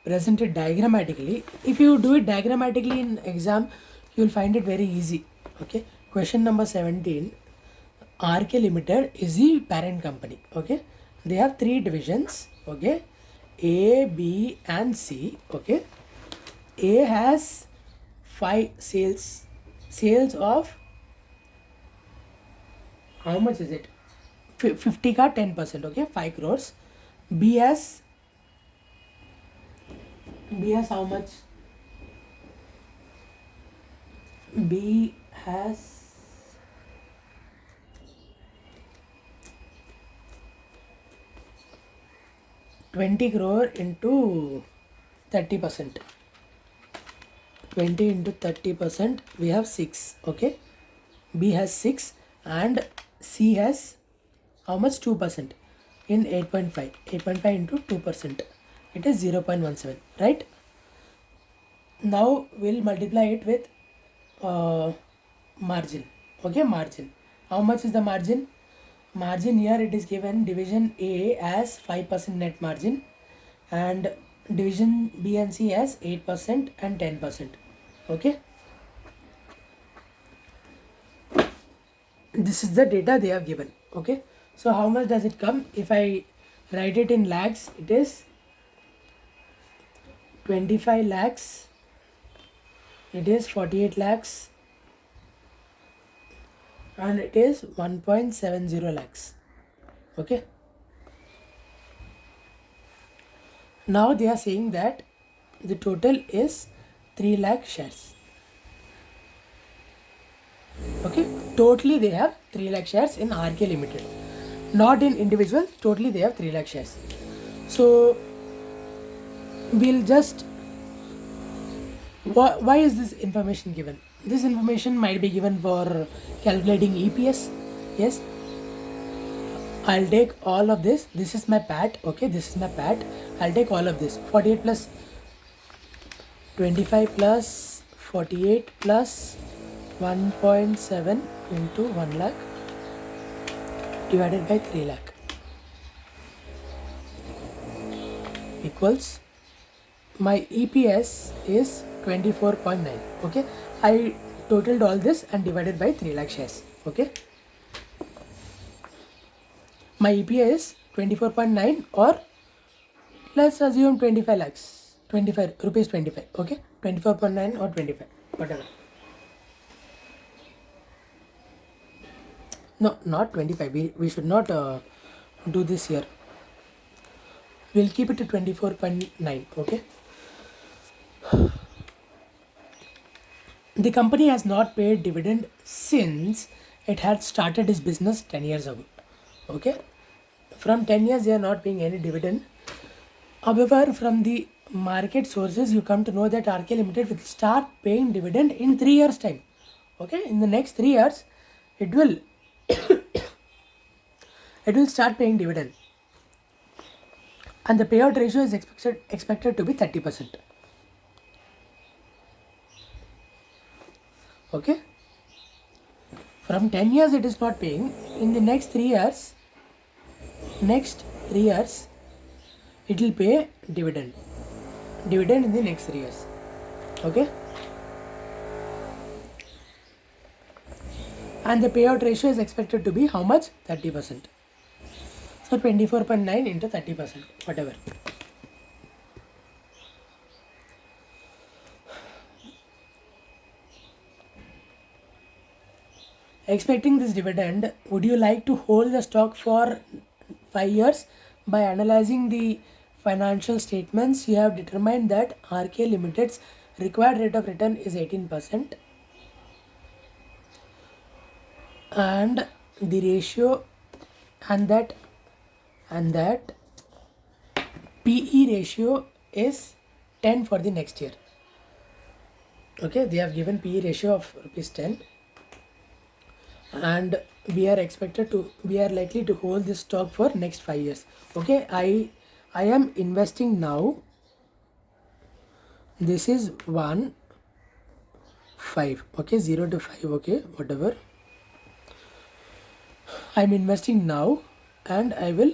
present it diagrammatically, if you do it diagrammatically in exam, you will find it very easy. Okay, question number 17. RK Limited is the parent company. Okay, they have three divisions. Okay, A, B and C. Okay, A has 5 sales of, how much is it? 50 ka 10%. Okay, 5 crores. B has how much? B has 20 crore into 30%. 20 into 30%, we have 6. Okay, B has 6 and C has how much? 2% in 8.5. 8.5 into 2%, it is 0.17, right? Now we'll multiply it with margin. Okay, margin. How much is the margin? Margin here it is given division A as 5% net margin and division B and C as 8% and 10%. Okay, this is the data they have given. Okay, so how much does it come? If I write it in lakhs, it is 25 lakhs, it is 48 lakhs and it is 1.70 lakhs. Okay, Now they are saying that the total is 3 lakh shares. Okay, totally they have 3 lakh shares in RK Limited, not in individual. Totally they have 3 lakh shares. So we'll just, why is this information given? This information might be given for calculating EPS. Yes, I'll take all of this. This is my PAT. Okay, this is my PAT. I'll take all of this. 48 plus 25 plus 48 plus 1.7 into 1 lakh divided by 3 lakh equals, my EPS is 24.9. Okay, I totaled all this and divided by 3 lakh shares. Okay, my EPS is 24.9, or let's assume 25 lakhs, 25 rupees 25. Okay, 24.9 or 25, whatever. No, not 25. We should not do this here. We'll keep it to 24.9. Okay. The company has not paid dividend since it had started its business 10 years ago. Okay. From 10 years, they are not paying any dividend. However, from the market sources, you come to know that RK Limited will start paying dividend in 3 years' time. Okay. In the next 3 years, it will it will start paying dividend, and the payout ratio is expected to be 30%. Okay, from 10 years it is not paying. In the next 3 years, it will pay dividend in the next 3 years. Okay, and the payout ratio is expected to be how much? 30%. So 24.9 into 30%, whatever. Expecting this dividend, would you like to hold the stock for 5 years? By analyzing the financial statements, you have determined that RK Limited's required rate of return is 18%, and the ratio, and that PE ratio is 10 for the next year. Okay, they have given PE ratio of rupees 10, and we are likely to hold this stock for next 5 years. Okay, I am investing now. This is 1 5. Okay, 0 to 5. Okay, whatever. I'm investing now, and I will,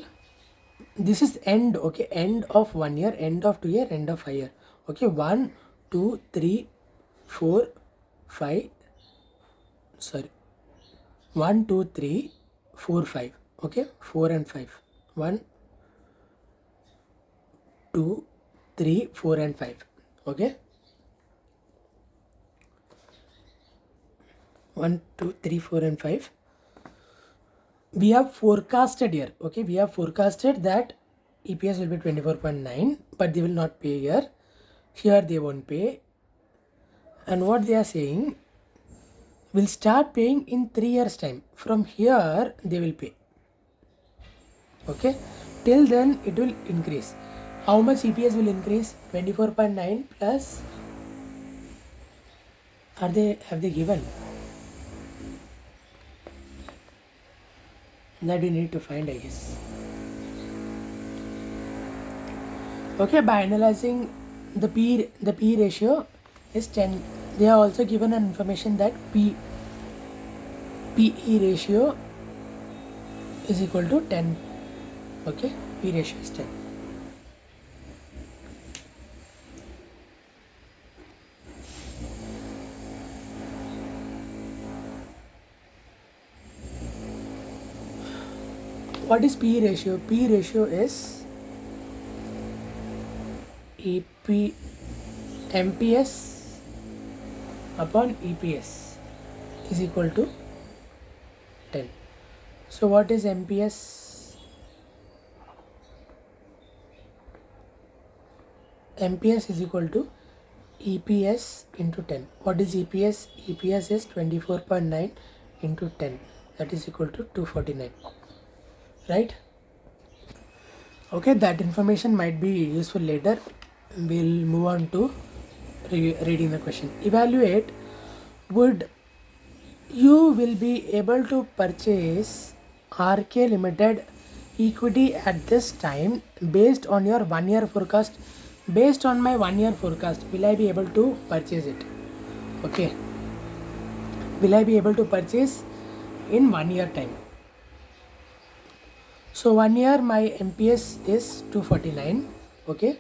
this is end. Okay, end of 1 year, end of 2 year, end of 5 year. Okay, 1 2 3 4 5, sorry, 1 2 3 4 5. Okay, 4 and 5. 1 2 3 4 and 5. Okay, 1 2 3 4 and 5. We have forecasted here. Okay, we have forecasted that EPS will be 24.9, but they will not pay here. Here they won't pay, and what they are saying, will start paying in 3 years time. From here they will pay. Okay, till then it will increase. How much EPS will increase? 24.9 plus, have they given? That we need to find, I guess. Okay, by analyzing the P ratio is 10. They are also given an information that PE ratio is equal to 10. Okay, P ratio is 10. What is P ratio? P ratio is MPS upon EPS is equal to 10. So what is MPS? MPS is equal to EPS into 10. What is EPS? EPS is 24.9 into 10. That is equal to 249. Right? Okay, that information might be useful later. We'll move on to reading the question. Evaluate, would you will be able to purchase RK Limited equity at this time based on your 1 year forecast. Based on my 1 year forecast, will I be able to purchase it? Okay. Will I be able to purchase in 1 year time? So 1 year my MPS is 249. Okay.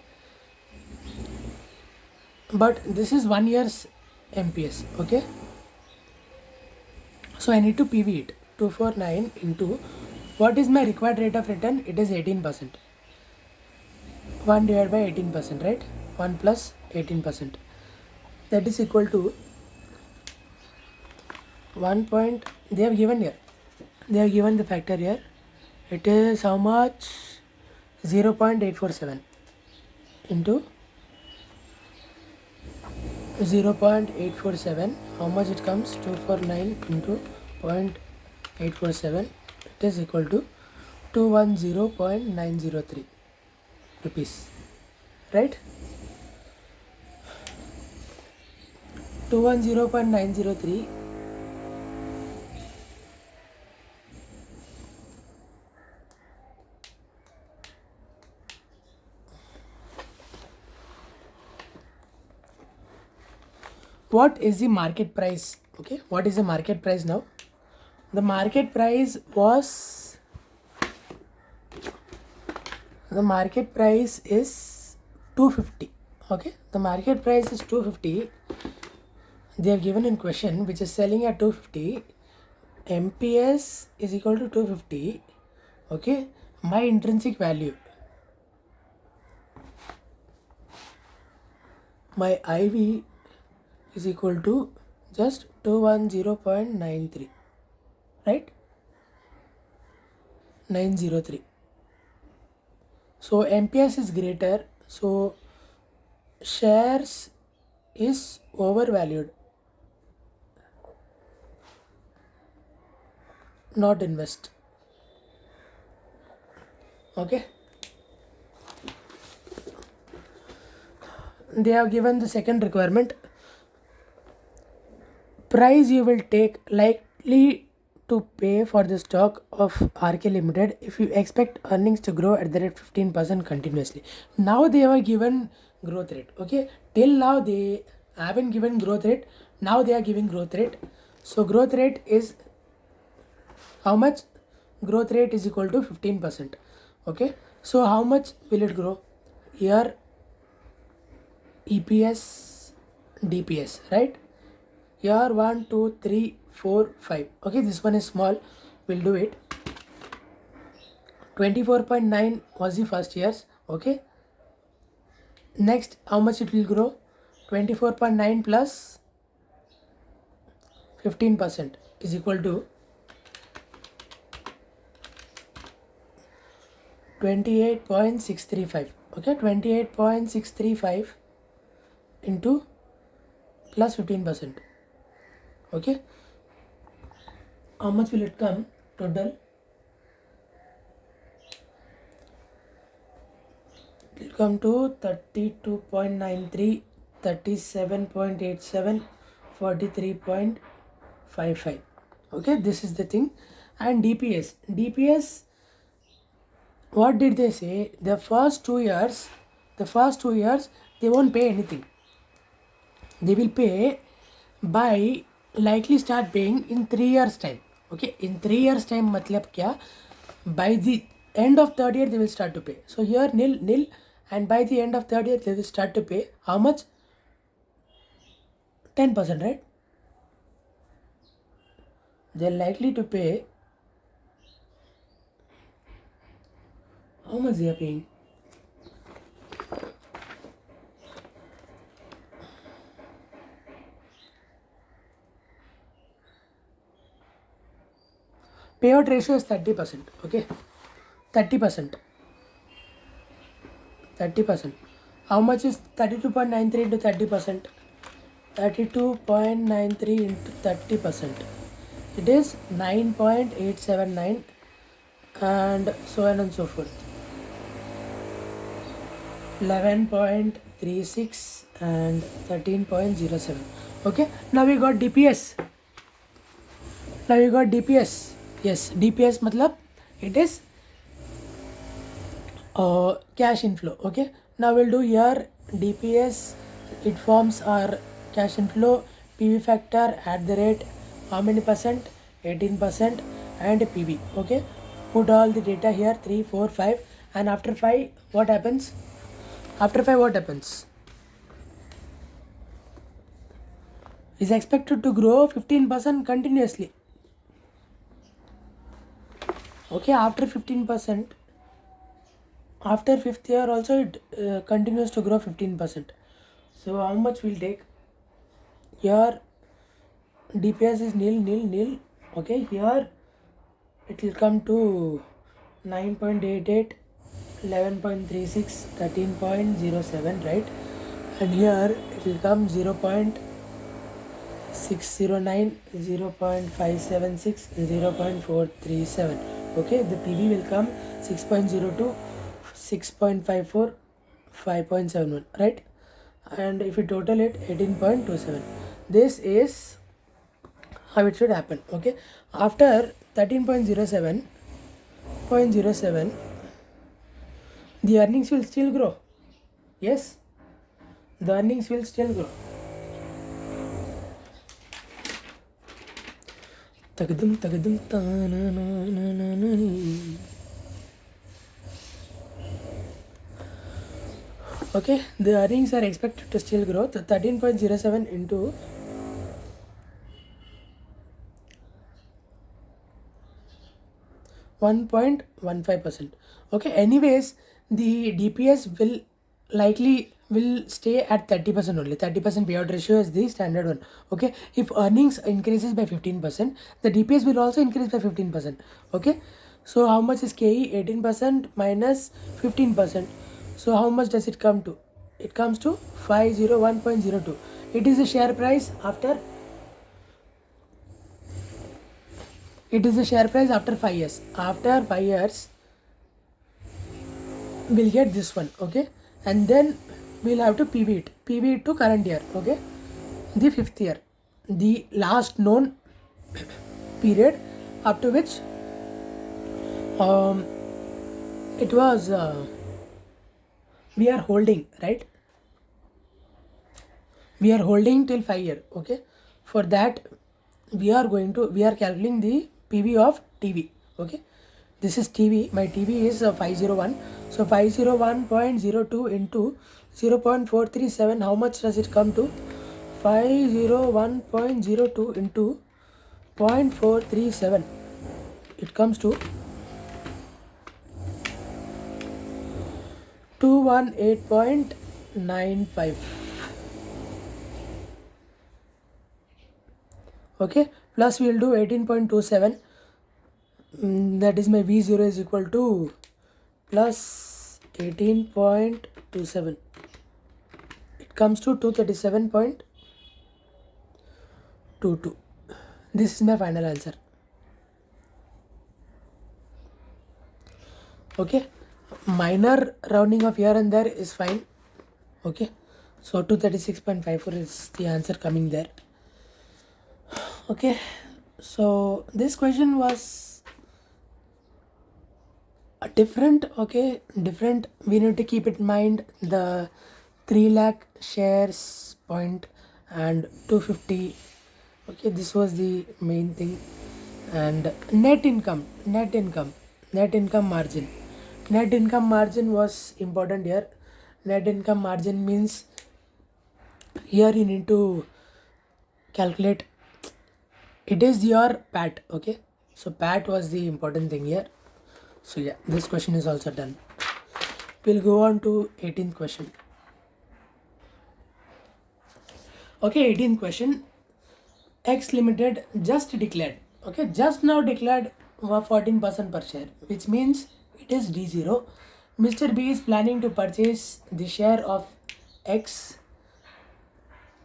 But this is 1 year's MPS. Okay. So I need to PV it. 249 into, what is my required rate of return? It is 18%. 1 divided by 18%, right? 1 plus 18%. That is equal to 1 point, they have given here. They have given the factor here. It is how much? 0.847 into 0.847. How much it comes? 249 into 0.847. It is equal to 210.903 rupees. Right? 210.903. What is the market price? Okay, what is the market price now? The market price is 250. Okay, the market price is 250. They have given in question which is selling at 250. MPS is equal to 250. Okay, my intrinsic value, my IV is equal to just 210.93, right? 903. So MPS is greater, so shares is overvalued, not invest. Okay, they have given the second requirement. Price you will take likely to pay for the stock of RK Limited if you expect earnings to grow at the rate 15% continuously. Now they have given growth rate. Okay, till now they haven't given growth rate. Now they are giving growth rate. So growth rate is how much? Growth rate is equal to 15%. Okay, so how much will it grow? Here EPS, DPS, right? Here 1, 2, 3, 4, 5. Okay, this one is small. We'll do it. 24.9 was the first year's. Okay. Next, how much it will grow? 24.9 plus 15% is equal to 28.635. Okay, 28.635 into plus 15%. Okay, how much will it come total? It will come to 32.93, 37.87, 43.55. Okay, this is the thing. And DPS, what did they say? The first 2 years they won't pay anything. They will pay by likely start paying in 3 years time. Okay, in 3 years time matlab kya? By the end of third year they will start to pay. So here nil, and by the end of third year they will start to pay how much? 10%, right? They're likely to pay how much they are paying? Payout ratio is 30%. Okay, 30%. How much is 32.93 into 30%? 32.93 into 30%. It is 9.879 and so on and so forth. 11.36 and 13.07. Okay, now we got DPS. Yes, DPS matlab it is cash inflow. Okay, now we'll do here DPS. It forms our cash inflow, PV factor at the rate how many percent? 18% and PV. Okay, put all the data here 3, 4, 5, and after 5 what happens? After 5 what happens? Is expected to grow 15% continuously. Okay, after 15%, after 5th year also it continues to grow 15%. So how much will take? Here DPS is nil. Okay, here it will come to 9.88, 11.36, 13.07, right? And here it will come 0.609, 0.576, 0.437. Okay, the PV will come 6.02, 6.54, 5.71, right? And if you total it, 18.27. This is how it should happen. Okay, after 13.07, the earnings will still grow. Yes, the earnings will still grow. Okay, the earnings are expected to still grow. The 13.07 into 1.15%. Okay, anyways, the DPS will likely stay at 30% only. 30% payout ratio is the standard one. Okay, if earnings increases by 15%, the DPS will also increase by 15%. Okay, so how much is KE? 18% minus 15%. So how much does it come to? It comes to 501.02. It is the share price after. It is the share price after 5 years. After 5 years, we'll get this one. Okay, and then we'll have to PV it to current year. Okay, the 5th year, the last known period up to which it was we are holding, right? We are holding till 5 year. Okay, for that we are calculating the PV of TV. Okay, this is TV. My TV is 501. So 501.02 into 0.437. How much does it come to? 501.02 into 0.437. It comes to 218.95. Okay, plus we will do 18.27. That is my V0 is equal to plus 18.27. It comes to 237.22. This is my final answer. Okay, minor rounding of here and there is fine. Okay, so 236.54 is the answer coming there. Okay, so this question was different. Okay, different. We need to keep it in mind the 3 lakh shares point and 250. Okay, this was the main thing. And net income margin. Net income margin was important here. Net income margin means here you need to calculate. It is your PAT. Okay, so PAT was the important thing here. So yeah, this question is also done. We'll go on to 18th question. Okay, 18th question. X Limited just declared. Okay, just now declared 14% per share, which means it is D0. Mr. B is planning to purchase the share of X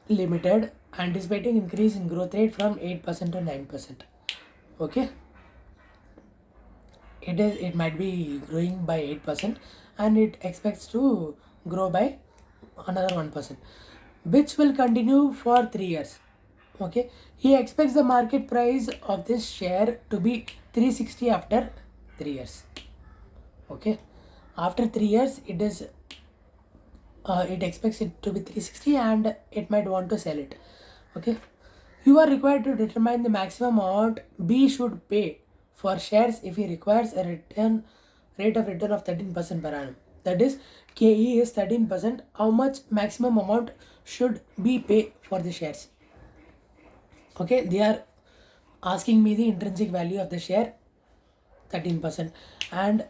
Limited anticipating increase in growth rate from 8% to 9%. Okay, it might be growing by 8% and it expects to grow by another 1%, which will continue for 3 years. Okay, he expects the market price of this share to be 360 after 3 years. Okay, after 3 years it expects it to be 360 and it might want to sell it. Okay, you are required to determine the maximum amount B should pay for shares if he requires a rate of return of 13% per annum. That is, KE is 13%. How much maximum amount should B pay for the shares? Okay, they are asking me the intrinsic value of the share, 13%, and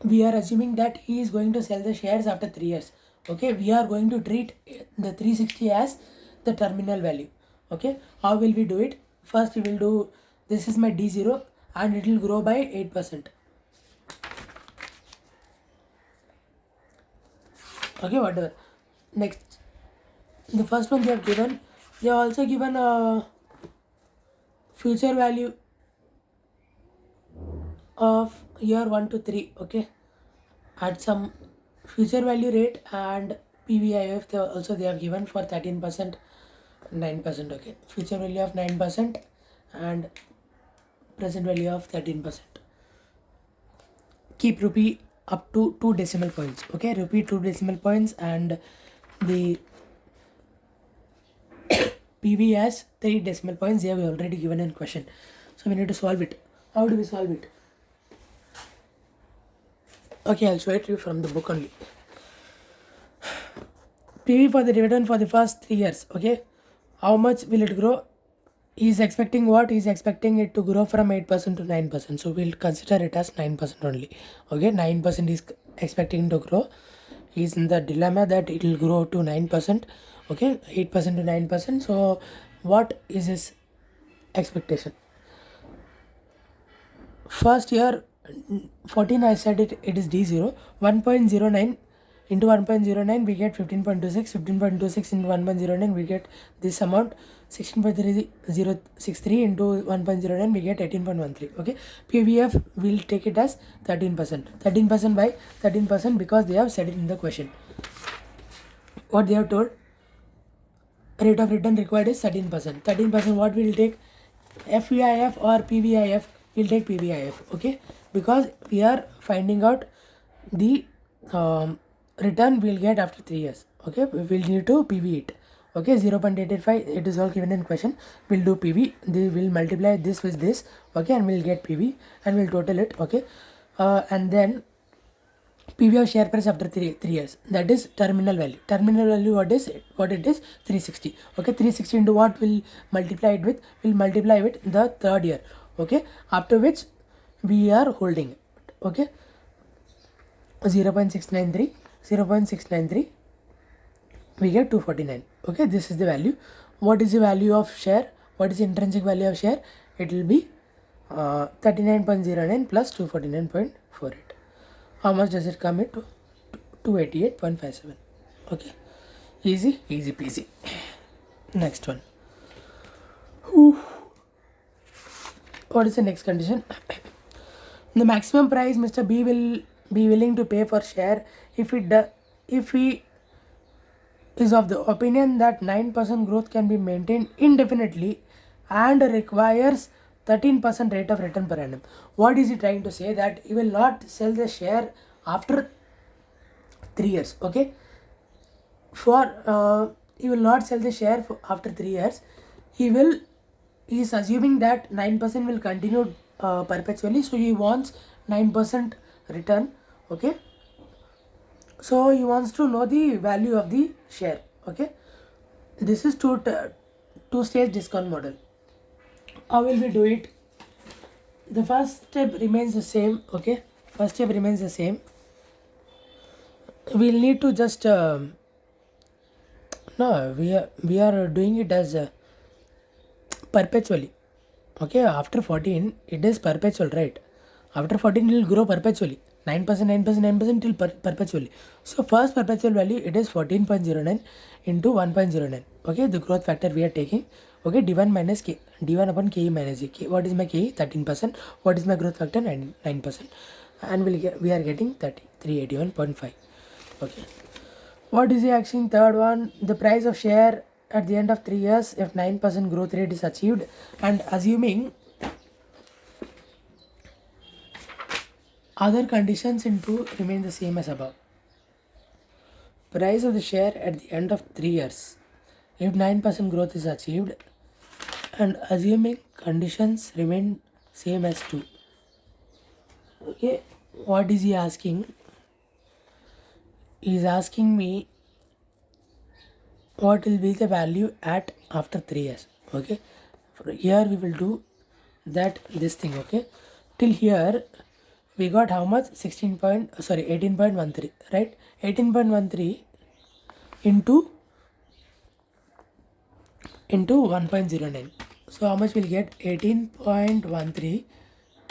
we are assuming that he is going to sell the shares after 3 years. Okay, we are going to treat the 360 as the terminal value. Okay, how will we do it? First we will do, this is my D0 and it will grow by 8%. Okay, whatever. Next, the first one they have given, they have also given a future value of year 1 to 3. Okay, at some future value rate, and PVIF they have given for 13%, 9%. Okay, future value of 9% and present value of 13%. Keep rupee up to 2 decimal points. Okay, rupee 2 decimal points and the PV as 3 decimal points. They have already given in question, so we need to solve it. How do we solve it? Okay, I'll show it to you from the book only. PV for the dividend for the first 3 years. Okay, how much will it grow? He is expecting what? He is expecting it to grow from 8% to 9%. So we'll consider it as 9% only. Okay, 9% is expecting to grow. He is in the dilemma that it will grow to 9%. Okay, 8% to 9%. So what is his expectation? First year 14, I said it is D0. 1.09 into 1.09 we get 15.26. 15.26 into 1.09 we get this amount. 16.3063 into 1.09 we get 18.13. Okay, PVF will take it as 13%. 13% by 13% because they have said it in the question. What they have told, rate of return required is 13%. 13% what we will take? FVIF or PVIF? We'll take PVIF. Okay, because we are finding out the return we'll get after 3 years. Okay, we will need to PV it. Okay, 0.885, it is all given in question. We'll do PV, they will multiply this with this. Okay, and we'll get PV and we'll total it. Okay, and then PV of share price after 3 years, that is terminal value. Terminal value, what is it? What it is? 360. Okay, 360 into what will multiply it with? We'll multiply with the third year. Okay, after which we are holding it. Okay, 0.693 we get 249. Okay, this is the value. What is the value of share? What is the intrinsic value of share? It will be 39.09 plus 249.48. How much does it come into? 288.57. Okay, easy peasy. Next one. What is the next condition? The maximum price Mr. B will be willing to pay for share if he is of the opinion that 9% growth can be maintained indefinitely and requires 13% rate of return per annum. What is he trying to say? That he will not sell the share after 3 years. Okay, he will not sell the share after 3 years. He is assuming that 9% will continue perpetually, so he wants 9% return. Okay, so he wants to know the value of the share. Okay, this is two-stage discount model. How will we do it? The first step remains the same. Okay, first step remains the same. We'll need to just we are doing it as perpetually. Okay, after 14 it is perpetual, right? After 14 it will grow perpetually. 9%, 9%, 9% till perpetually. So first perpetual value, it is 14.09 into 1.09. Okay, the growth factor we are taking. Okay, d1 minus k, d1 upon ke minus g. What is my ke? 13%. What is my growth factor? 9%. And we are getting 381.5. Okay. What is he asking? Third one, the price of share at the end of 3 years if 9% growth rate is achieved, and assuming other conditions in 2 remain the same as above. Price of the share at the end of 3 years if 9% growth is achieved and assuming conditions remain same as 2. Okay, what is he asking? He is asking me what will be the value at after 3 years. Okay, here we will do that this thing. Okay, till here we got how much? 18.13, right? 18.13 into 1.09. So how much we'll get? 18.13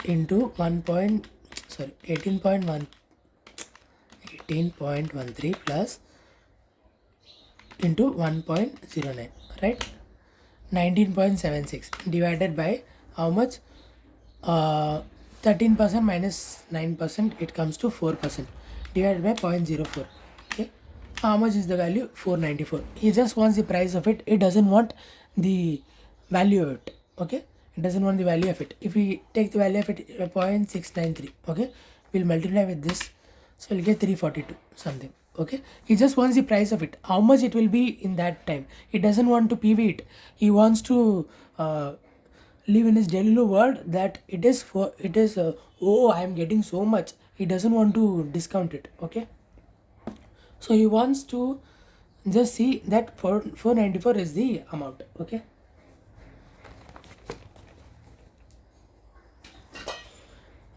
into 18.13 plus into 1.09, right? 19.76 divided by how much? 13% minus 9%, it comes to 4%, divided by 0.04. Okay, how much is the value? 494. He just wants the price of it. He doesn't want the value of it. Okay, it doesn't want the value of it. If we take the value of it, 0.693. Okay, we'll multiply with this, so we'll get 342 something. Okay, he just wants the price of it, how much it will be in that time. He doesn't want to PV it. He wants to live in his Delulu world that it is oh, I am getting so much. He doesn't want to discount it. Okay, so he wants to just see that 494 is the amount. Okay,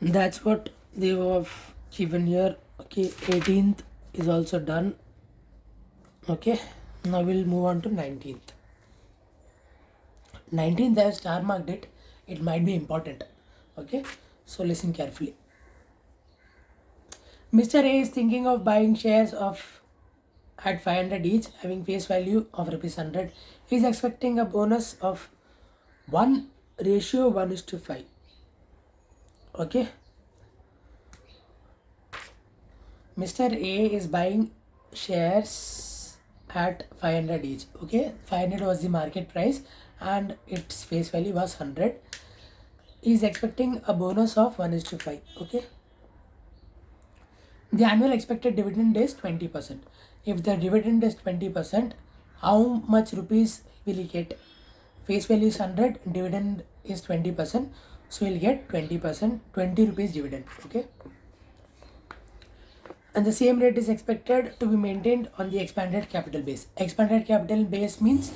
that's what they have given here. Okay, 18th is also done. Okay, now we'll move on to 19th. 19th, I have star marked it. It might be important. Okay, so listen carefully. Mr. A is thinking of buying shares of at 500 each, having face value of rupees 100. He is expecting a bonus of 1:1:5. Okay, Mr. A is buying shares at 500 each. Okay, 500 was the market price and its face value was 100. He is expecting a bonus of 1:5. Okay, the annual expected dividend is 20%. If the dividend is 20%, how much rupees will he get? Face value is 100, dividend is 20%, so he'll get 20%, 20 rupees dividend. Okay, and the same rate is expected to be maintained on the expanded capital base. Expanded capital base means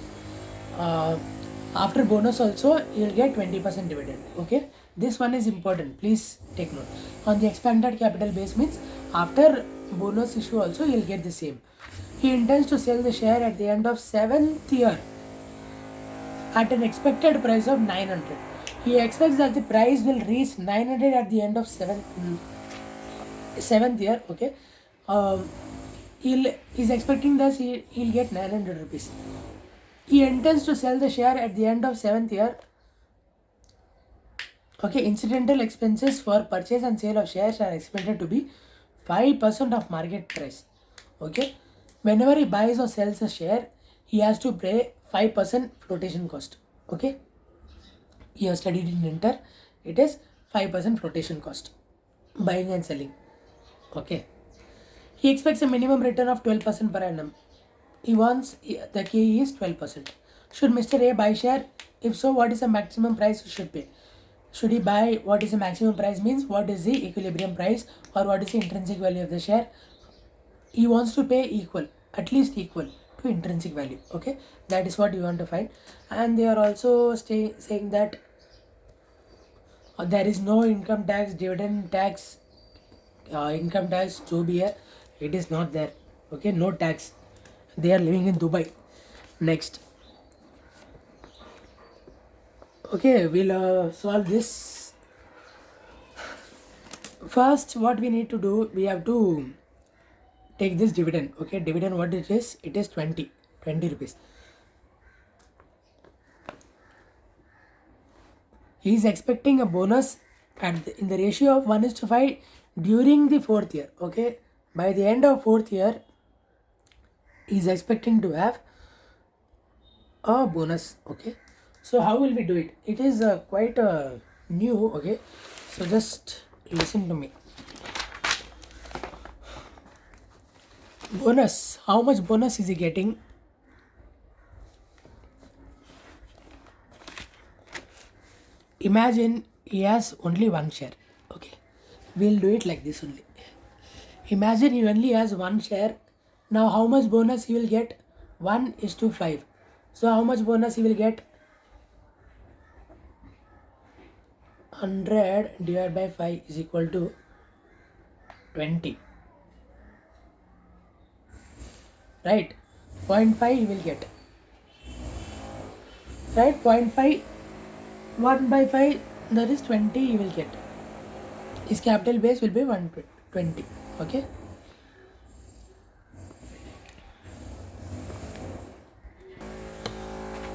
after bonus also you'll get 20% dividend. Okay, this one is important, please take note. On the expanded capital base means after bonus issue also you'll get the same. He intends to sell the share at the end of 7th year at an expected price of 900. He expects that the price will reach 900 at the end of 7th year. Okay, he's expecting that he'll get 900 rupees. He intends to sell the share at the end of 7th year. Okay, incidental expenses for purchase and sale of shares are expected to be 5% of market price. Okay, whenever he buys or sells a share, he has to pay 5% flotation cost. Okay, you have studied in Inter, it is 5% flotation cost, buying and selling. Okay, he expects a minimum return of 12% per annum. He wants the KE is 12%. Should Mr. A buy share? If so, what is the maximum price he should pay? Should he buy? What is the maximum price means what is the equilibrium price or what is the intrinsic value of the share? He wants to pay equal, at least equal to intrinsic value. Okay, that is what you want to find. And they are also saying that there is no income tax, dividend tax, income tax to be here. It is not there. Okay, no tax. They are living in Dubai. Next. Okay, we'll solve this First, what we need to do, we have to take this dividend. Okay, dividend, what it is? It is 20 rupees. He is expecting a bonus in the ratio of 1:5 during the 4th year. Okay, by the end of 4th year, he is expecting to have a bonus. Okay, so how will we do it? It is quite new. Okay, so just listen to me. Bonus, how much bonus is he getting? Imagine he has only one share. Okay, we'll do it like this only. Imagine he only has one share. Now how much bonus he will get? 1:5. So how much bonus he will get? 100 divided by 5 is equal to 20. Right? 0.5 he will get. Right? 0.5, 1 by 5, that is 20 he will get. His capital base will be 120. Okay?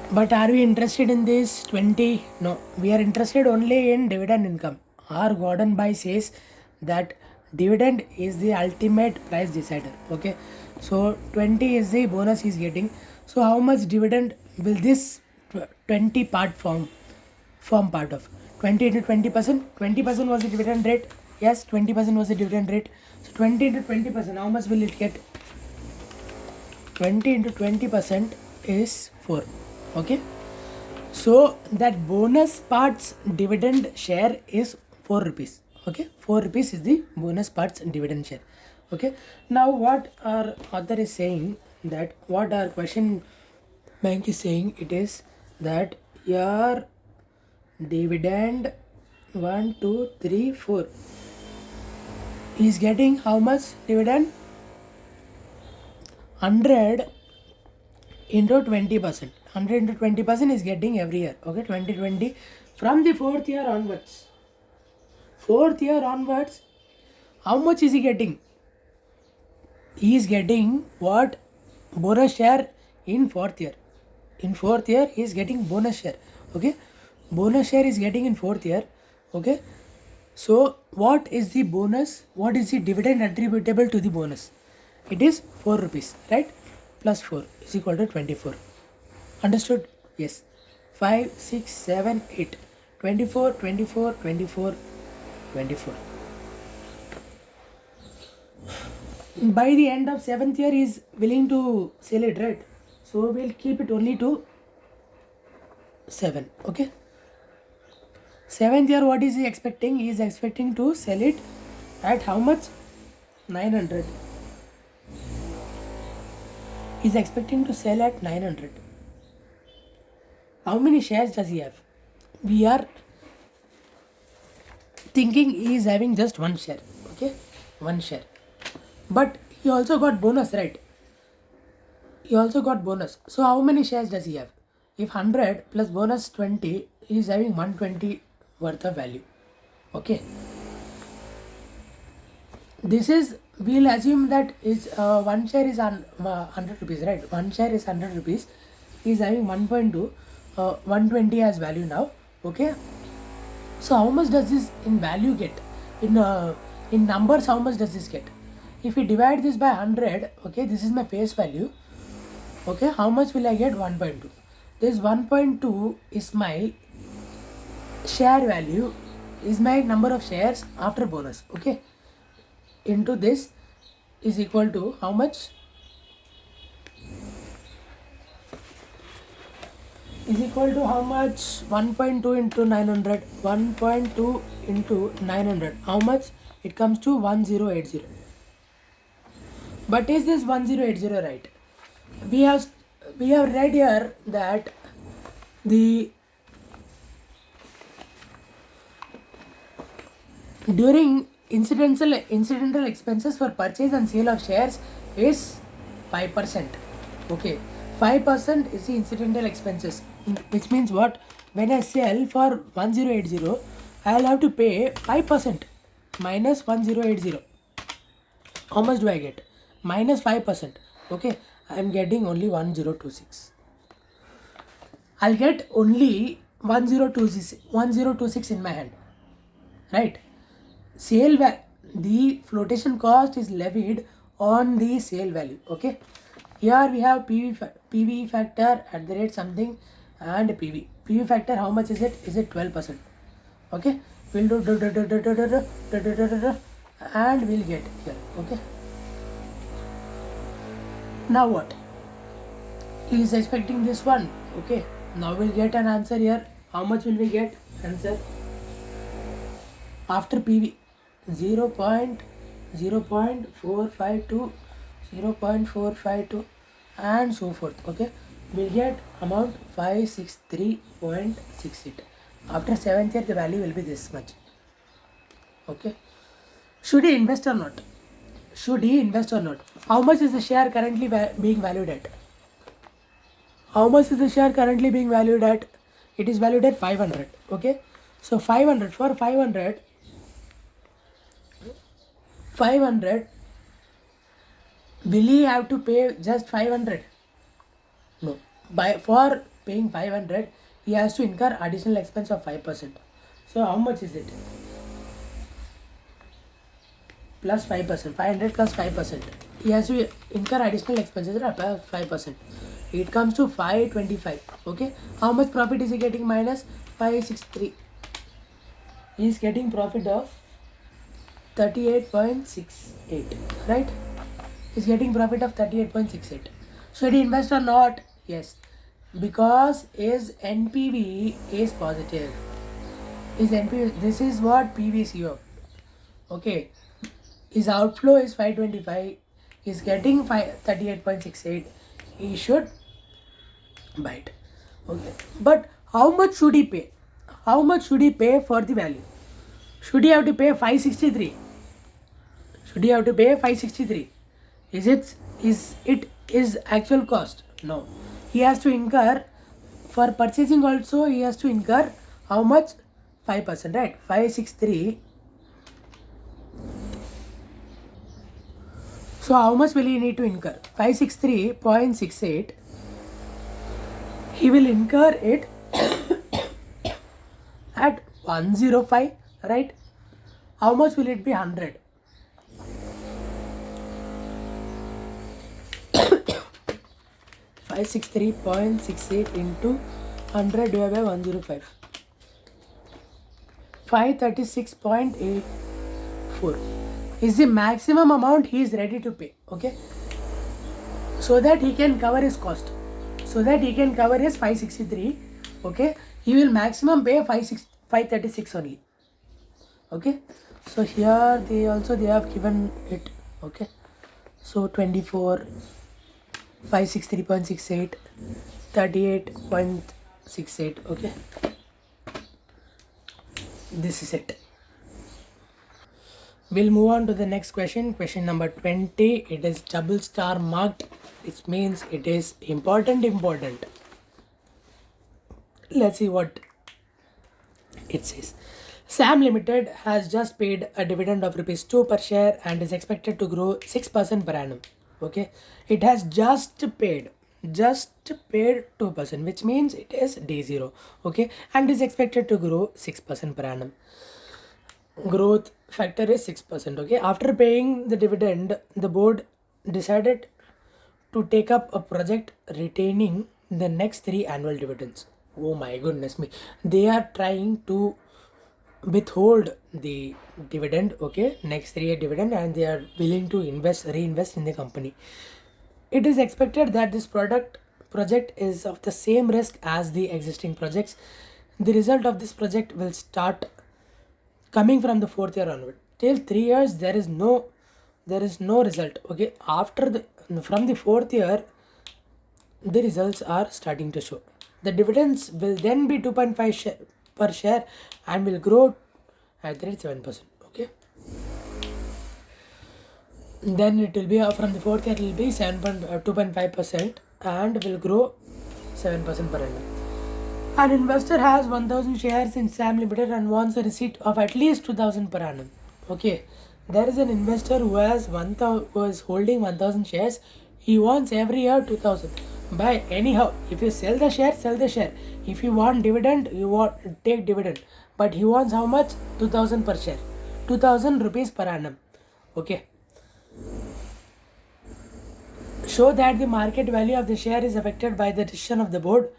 But are we interested in this 20? No, we are interested only in dividend income. R. Gordon By says that dividend is the ultimate price decider. Okay, so 20 is the bonus he is getting. So how much dividend will this 20 part form part of? 20 into 20%. 20% was the dividend rate. Yes, 20% was the dividend rate. So 20 into 20%, how much will it get? 20 into 20% is 4. Okay, so that bonus part's dividend share is 4 rupees. Okay, 4 rupees is the bonus part's dividend share. Okay, now what our author is saying, that what our question bank is saying, it is that your dividend 1 2 3 4 is getting how much dividend? 100 into 20%. 100 into 20% is getting every year. Okay, 2020 from the 4th year onwards. 4th year onwards, how much is he getting? He is getting what? Bonus share in 4th year. In 4th year, he is getting bonus share. Okay, bonus share is getting in 4th year. Okay, so what is the bonus? What is the dividend attributable to the bonus? It is 4 rupees, right? Plus 4 is equal to 24. Understood? Yes. 5, 6, 7, 8. 24, 24, 24, 24. By the end of 7th year, he is willing to sell it, right? So we'll keep it only to 7. Okay. 7th year, what is he expecting? He is expecting to sell it at how much? 900. He is expecting to sell at 900. How many shares does he have? We are thinking he is having just one share. Okay, one share. But he also got bonus, right? He also got bonus. So how many shares does he have? If 100 plus bonus 20, he is having 120 worth of value. Okay. This is, we'll assume that is one share is 100 rupees, right? One share is 100 rupees. He is having 1.2, 120 as value now. Okay. So how much does this in value get? In numbers, how much does this get? If we divide this by 100, okay, this is my face value. Okay, how much will I get? 1.2. This 1.2 is my share value, is my number of shares after bonus. Okay, into this is equal to how much? Is equal to how much? 1.2 into 900. 1.2 into 900. How much? It comes to 1080. But is this 1080 right? We have read here that the during incidental expenses for purchase and sale of shares is 5%. Okay, 5% is the incidental expenses, which means what? When I sell for 1080, I'll have to pay 5%. minus 1080. How much do I get? Minus 5%. Okay, I am getting only 1026. I'll get only 1026 in my hand, right? The flotation cost is levied on the sale value. Okay, here we have PV factor at the rate something and PV factor. How much is it? Is it 12%? Okay, we'll do and we'll get here. Okay, now what? He is expecting this one. Okay, now we'll get an answer here. How much will we get? Answer after PV 0.452, 0.452 and so forth. Okay, we'll get amount 563.68. After 7th year the value will be this much. Okay, should he invest or not? Should he invest or not? How much is the share currently being valued at? How much is the share currently being valued at? It is valued at 500. Okay, so 500 for 500, will he have to pay just 500? No. For paying 500, he has to incur additional expense of 5%. So how much is it? Plus 5%. 500 plus 5%. He has to incur additional expenses at plus 5%. It comes to 525. Okay. How much profit is he getting? Minus 563. He is getting profit of 38.68, right? He's getting profit of 38.68. Should he invest or not? Yes, because his NPV is positive. His NPV, this is what PV is here. Okay, his outflow is 525. He's getting 38.68. He should buy it. Okay, but how much should he pay? How much should he pay for the value? Should he have to pay 563? Should he have to pay 563? Is it his actual cost? No. He has to incur, for purchasing also he has to incur how much? 5%, right? 563. So how much will he need to incur? 563.68. He will incur it at 105, right? How much will it be? 100. 563.68 into 100 divided by 105. 536.84 is the maximum amount he is ready to pay. Okay, so that he can cover his cost, so that he can cover his 563. Okay, he will maximum pay 536 only. Okay, so here they have given it. Okay, so 24, 563.68, 38.68. Okay, this is it. We'll move on to the next question. Question number 20. It is double star marked, which means it is important. Let's see what it says. Sam Limited has just paid a dividend of rupees 2 per share and is expected to grow 6% per annum. Okay, it has just paid 2%, which means it is D0. Okay, and is expected to grow 6% per annum. Growth factor is 6%. Okay, after paying the dividend, the board decided to take up a project retaining the next 3 annual dividends. Oh my goodness me, they are trying to withhold the dividend. Okay, next 3 year dividend, and they are willing to reinvest in the company. It is expected that this project is of the same risk as the existing projects. The result of this project will start coming from the 4th year onward. Till 3 years there is no result. Okay, from the 4th year the results are starting to show. The dividends will then be 2.5 per share and will grow at the rate 7%. Okay, then it will be from the 4th year it will be 2.5% and will grow 7% per annum. An investor has 1000 shares in Sam Limited and wants a receipt of at least 2000 per annum. Okay, there is an investor who has who is holding 1000 shares. He wants every year 2000. Buy anyhow. If you sell the share, sell the share. If you want dividend, you want take dividend. But he wants how much? 2000 per share. 2000 rupees per annum. Okay. Show that the market value of the share is affected by the decision of the board.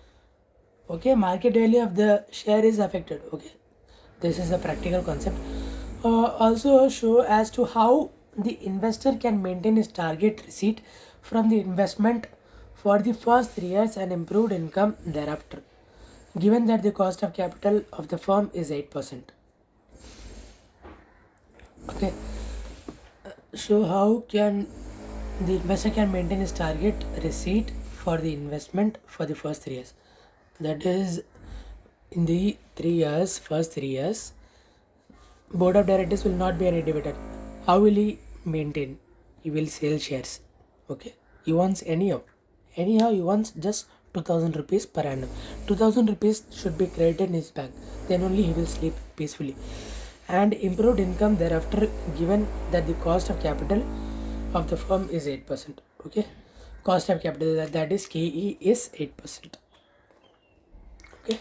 Okay, market value of the share is affected. Okay, this is a practical concept. Also show as to how the investor can maintain his target receipt from the investment for the first 3 years and improved income thereafter, given that the cost of capital of the firm is 8%. Okay, show how can the investor can maintain his target receipt for the investment for the first 3 years. That is, in the 3 years, first 3 years, board of directors will not be any dividend. How will he maintain? He will sell shares. Okay. He wants anyhow he wants just 2000 rupees per annum. 2000 rupees should be credited in his bank. Then only he will sleep peacefully. And improved income thereafter, given that the cost of capital of the firm is 8%. Okay. Cost of capital, that is KE, is 8%. Okay.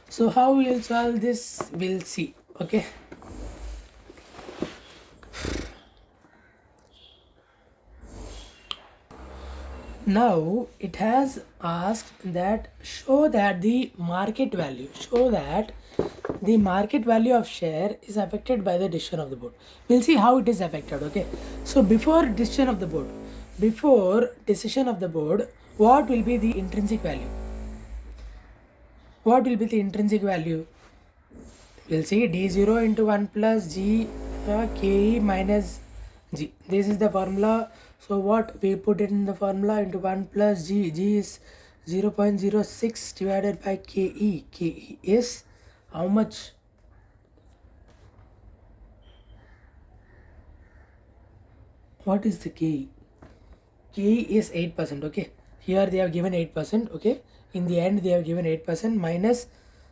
So how we'll solve this, we'll see. Okay. Now it has asked that show that the market value of share is affected by the decision of the board. We'll see how it is affected. Okay, so before decision of the board, what will be the intrinsic value? What will be the intrinsic value? We'll see d0 into 1 plus g ke minus g. This is the formula. So what we put it in the formula into 1 plus g. G is 0.06 divided by ke. Ke is how much? What is the ke? Ke is 8%. Okay, here they have given 8%. Okay, in the end they have given 8% minus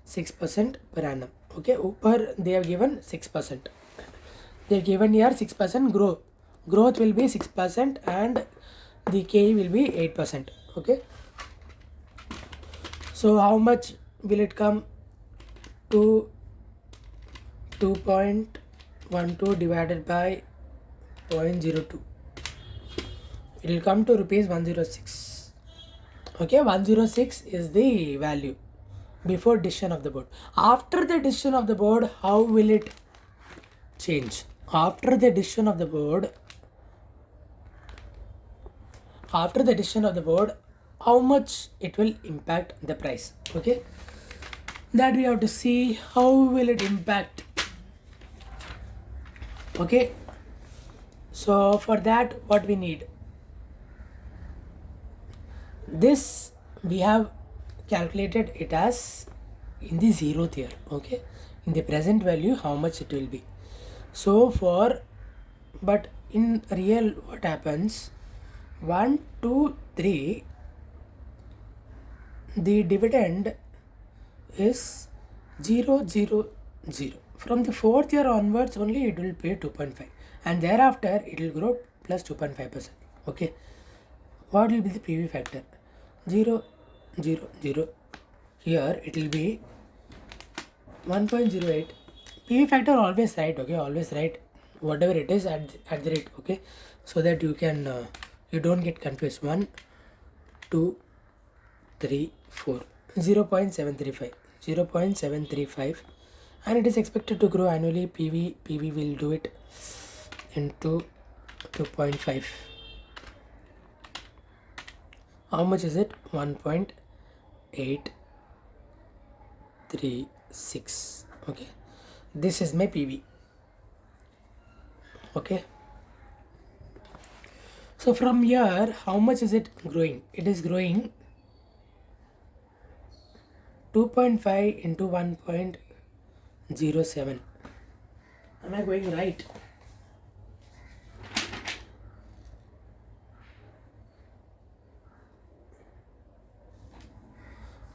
6% per annum. Okay, upper they have given 6%. They given here 6% growth will be 6% and the K will be 8%. Okay, so how much will it come to? 2.12 divided by 0.02, it will come to rupees 106. Okay, 106 is the value before decision of the board. After the decision of the board, how will it change? After the decision of the board, how much it will impact the price? Okay, that we have to see how will it impact. Okay, so for that what we need, this we have calculated it as in the 0th year. Okay, in the present value how much it will be. So but in real what happens, 1 2 3 the dividend is 0 0 0. From the 4th year onwards only it will pay 2.5 and thereafter it will grow plus 2.5%. Okay, what will be the PV factor? 0 0 0. Here it will be 1.08. PV factor always write. Okay, always write whatever it is at the rate. Okay, so that you can you don't get confused. 1 2 3 4 0.735 and it is expected to grow annually. PV will do it into 2.5. How much is it? 1.836. Okay, this is my PV. Okay, so from here how much is it growing? It is growing 2.5 into 1.07. Am I going right?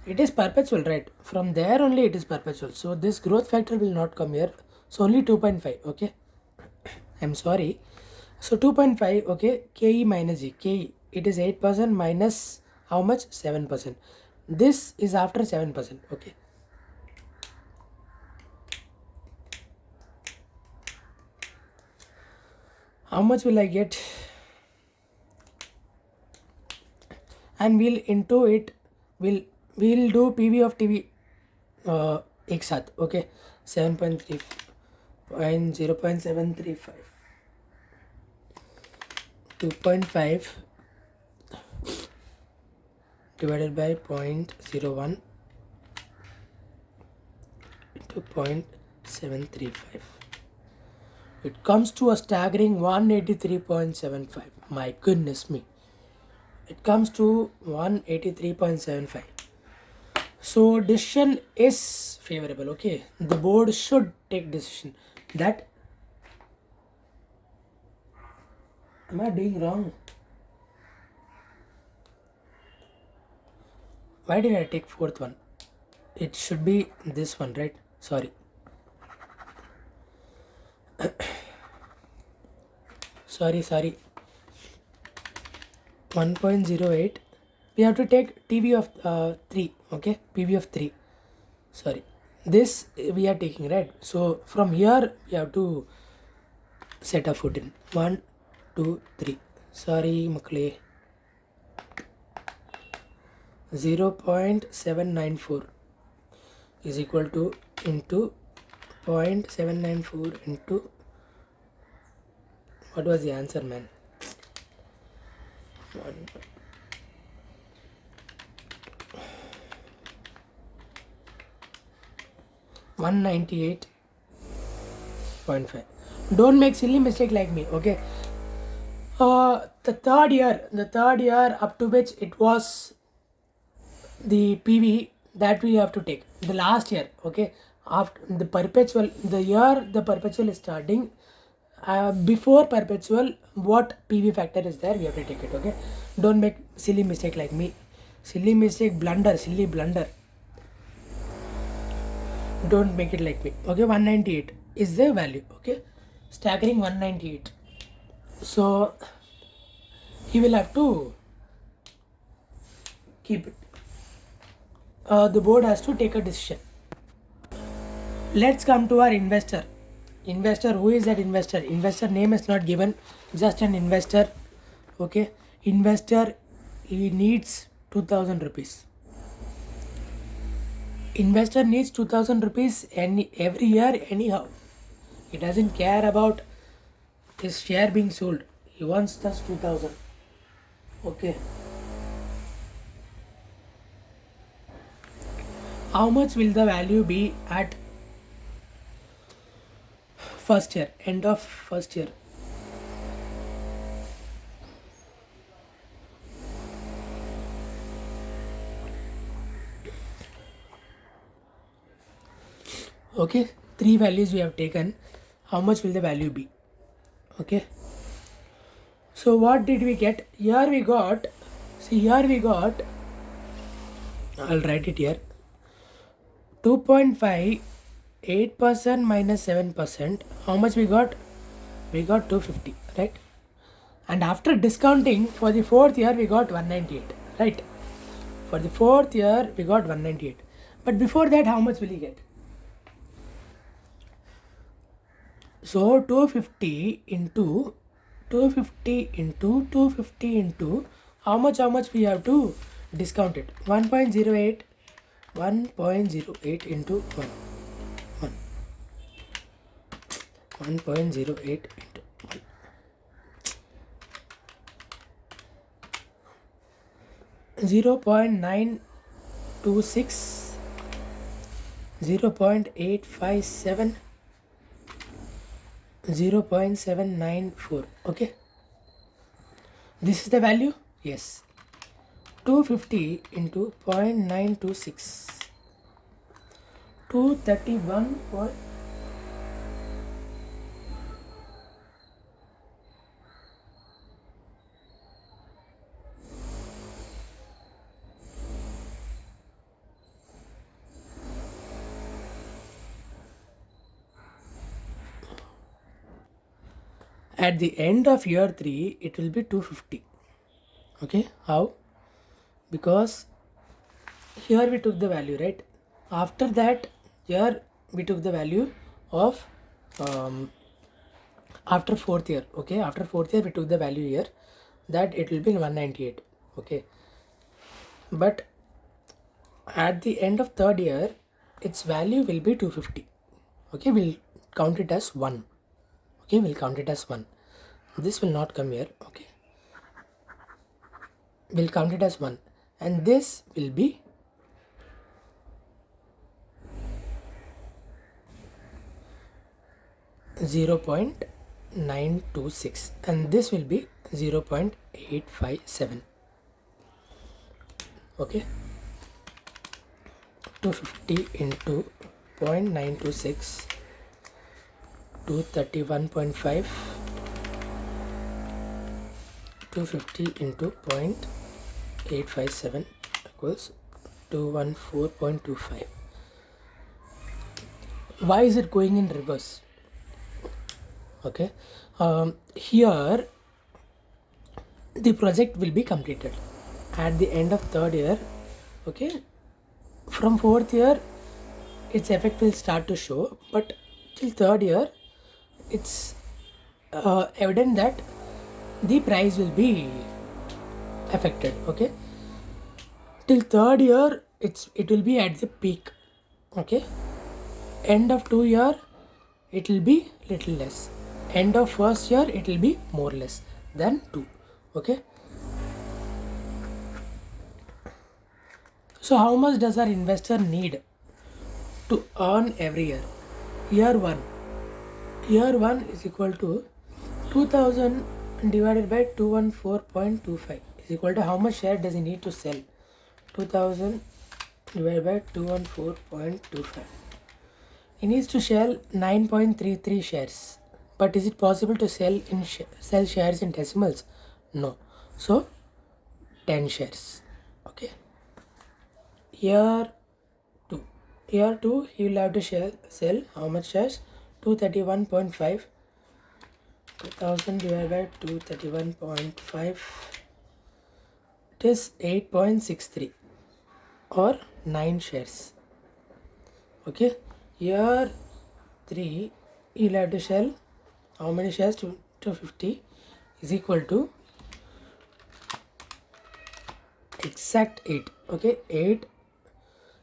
It is perpetual, right? From there only it is perpetual. So this growth factor will not come here. So only 2.5. Okay, I'm sorry. So 2.5. Okay, KE minus G. KE, it is 8% minus how much? 7%. This is after 7%. Okay. How much will I get? And we'll into it. We'll do PV of TV एक साथ. Okay, 7.3 point 0.735 2.5 divided by 0.01 into 0.735. It comes to a staggering 183.75. My goodness me. It comes to 183.75. So decision is favorable. Okay, the board should take decision. That, am I doing wrong? Why did I take fourth one? It should be this one, right? Sorry. Sorry. 1.08. We have to take TV of 3. Okay, PV of 3. Sorry. This we are taking, right? So from here we have to set a foot in. 1, 2, 3. Sorry, Makle. 0.794 is equal to into 0.794 into, what was the answer, man? 198.5. Don't make silly mistake like me. Okay. The third year up to which it was the PV that we have to take. The last year, okay, after the perpetual, the year the perpetual is starting, before perpetual, what PV factor is there, we have to take it. Okay, don't make silly mistake like me. Silly blunder. Don't make it like me. Okay, 198 is the value. Okay, staggering 198. So he will have to keep it. The board has to take a decision. Let's come to our investor. Who is that investor? Investor name is not given, just an investor. Okay, investor, he needs 2000 rupees. Investor needs 2000 rupees every year anyhow. He doesn't care about his share being sold. He wants just 2000. Okay. How much will the value be at first year, end of first year? Okay, 3 values we have taken. How much will the value be? Okay, so what did we get? Here we got, I'll write it here, 2.5, 8% minus 7%. How much we got? We got 250, right? And after discounting for the fourth year, we got 198, right? For the fourth year, we got 198. But before that, how much will he get? So 250 into 250 into how much we have to discount it? 1.08 into 1 1.08 into 1. 0.926, 0.857, 0.794. Okay, this is the value. Yes, 250 into 0.926, 231. At the end of year 3 it will be 250. Okay, how? Because here we took the value, right? After that, here we took the value of um, after fourth year. Okay, after fourth year we took the value here, that it will be 198. Okay, but at the end of third year its value will be 250. Okay, we'll count it as 1. Okay, we'll count it as 1. This will not come here. Okay, we'll count it as 1, and this will be 0.926, and this will be 0.857. Okay, 250 into 0.926, 231.5, 250 into 0.857 equals 214.25. Why is it going in reverse? Okay, here the project will be completed at the end of third year. Okay, from fourth year its effect will start to show, but till third year it's evident that the price will be affected. Okay, till third year it will be at the peak. Okay, end of 2 year it will be little less, end of first year it will be more less than 2. Okay, so how much does our investor need to earn every year? Year 1 is equal to 2000 divided by 214.25 is equal to how much share does he need to sell? 2000 divided by 214.25. He needs to sell 9.33 shares. But is it possible to sell shares in decimals? No. So 10 shares. Okay. Year 2 he will have to sell how much shares? 231.5. 2000 divided by 231.5, it is 8.63 or 9 shares. Okay, year 3 you'll have to sell how many shares? 250 is equal to exact 8. Okay,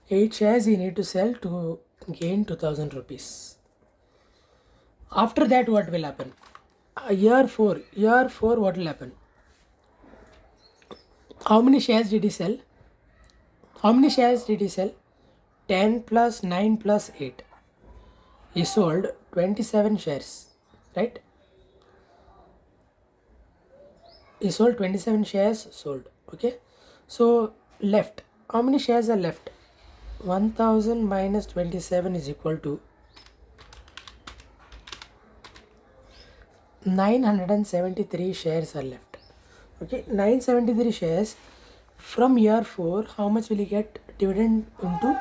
8 shares you need to sell to gain 2000 rupees. After that what will happen? Year 4 what will happen? How many shares did he sell? 10 plus 9 plus 8. He sold 27 shares, right? He sold 27 shares sold. Okay, so left, how many shares are left? 1000 minus 27 is equal to 973 shares are left. Okay, 973 shares. From year 4 how much will he get dividend into?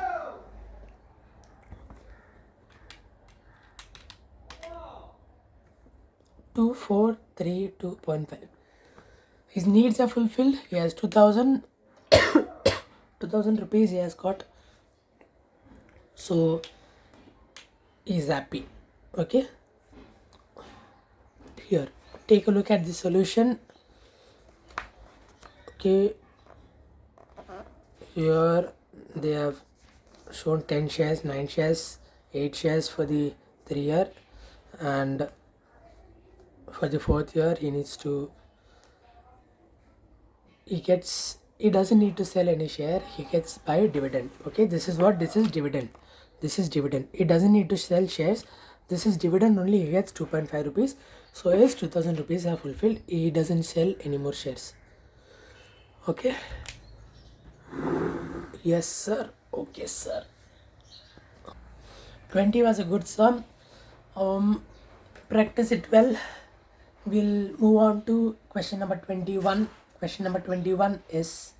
Two, 4, 3, 2.5. His needs are fulfilled. He has 2000 rupees he has got, so he's happy. Okay, here take a look at the solution. Okay, here they have shown 10 shares, 9 shares, 8 shares for the 3 year, and for the fourth year he doesn't need to sell any share, he gets by dividend. Okay, this is dividend. He doesn't need to sell shares, this is dividend only. He gets 2.5 rupees, so his 2000 rupees are fulfilled. He doesn't sell any more shares. Okay, yes sir. Okay sir, 20 was a good sum. Practice it well. We'll move on to question number 21. Question number 21 is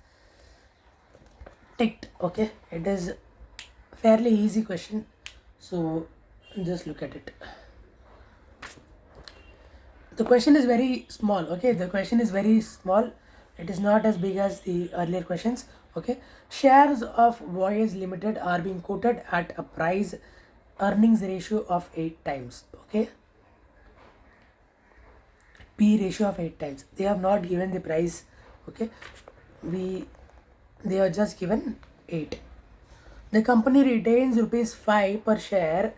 ticked. Okay, it is fairly easy question, so just look at it. The question is very small. Okay, the question is very small. It is not as big as the earlier questions. Okay, shares of Voyage Limited are being quoted at a price earnings ratio of 8 times. Okay, P ratio of 8 times. They have not given the price. Okay, they are just given 8. The company retains rupees 5 per share,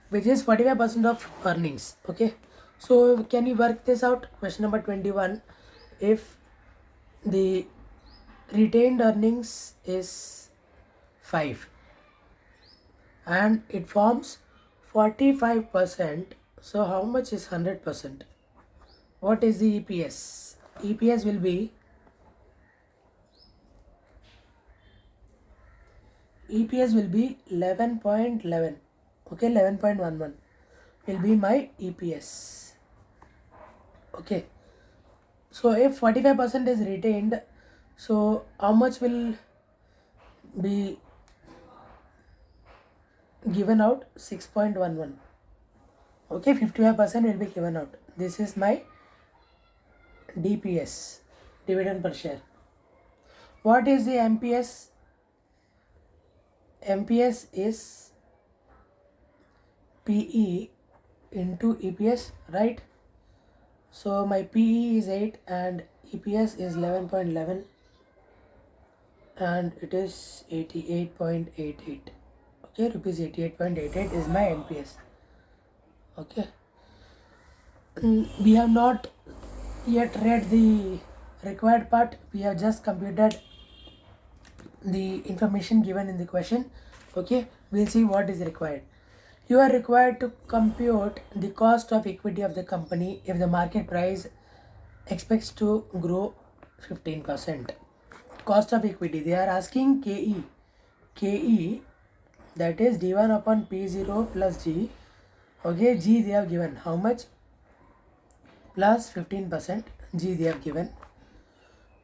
which is 45% of earnings. Okay, so can you work this out? Question number 21. If the retained earnings is 5 and it forms 45%, so how much is 100%? What is the EPS? EPS will be 11.11. Okay, 11.11 will be my EPS. Okay, so if 45% is retained, so how much will be given out? 6.11. Okay, 55% will be given out. This is my DPS, dividend per share. What is the MPS? MPS is PE into EPS, right? So my PE is 8 and EPS is 11.11 and it is 88.88. Okay, rupees 88.88 is my MPS. Okay, we have not yet read the required part. We have just computed the information given in the question. Okay, we'll see what is required. You are required to compute the cost of equity of the company if the market price expects to grow 15%. Cost of equity, they are asking KE. KE, that is D1 upon P0 plus G. Okay, G they have given how much? Plus 15%. G they have given.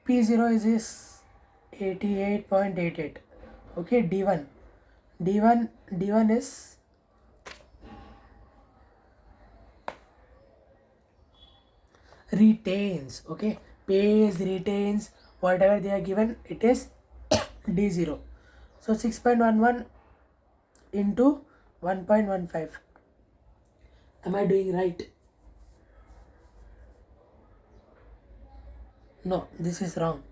P0 is 88.88. Okay, D1 is retains. Okay, pays, retains, whatever they are given, it is D0. So 6.11 into 1.15. Am I doing right? No, this is wrong.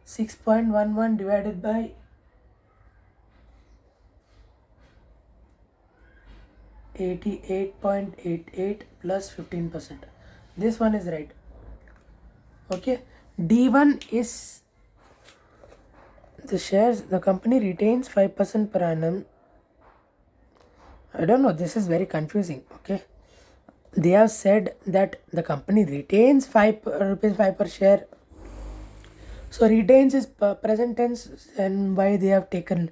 6.11 divided by 88.88 plus 15%. This one is right. Okay, D1 is the shares the company retains 5% per annum. I don't know, this is very confusing. Okay, they have said that the company retains 5 rupees 5 per share. So retains is present tense, and why they have taken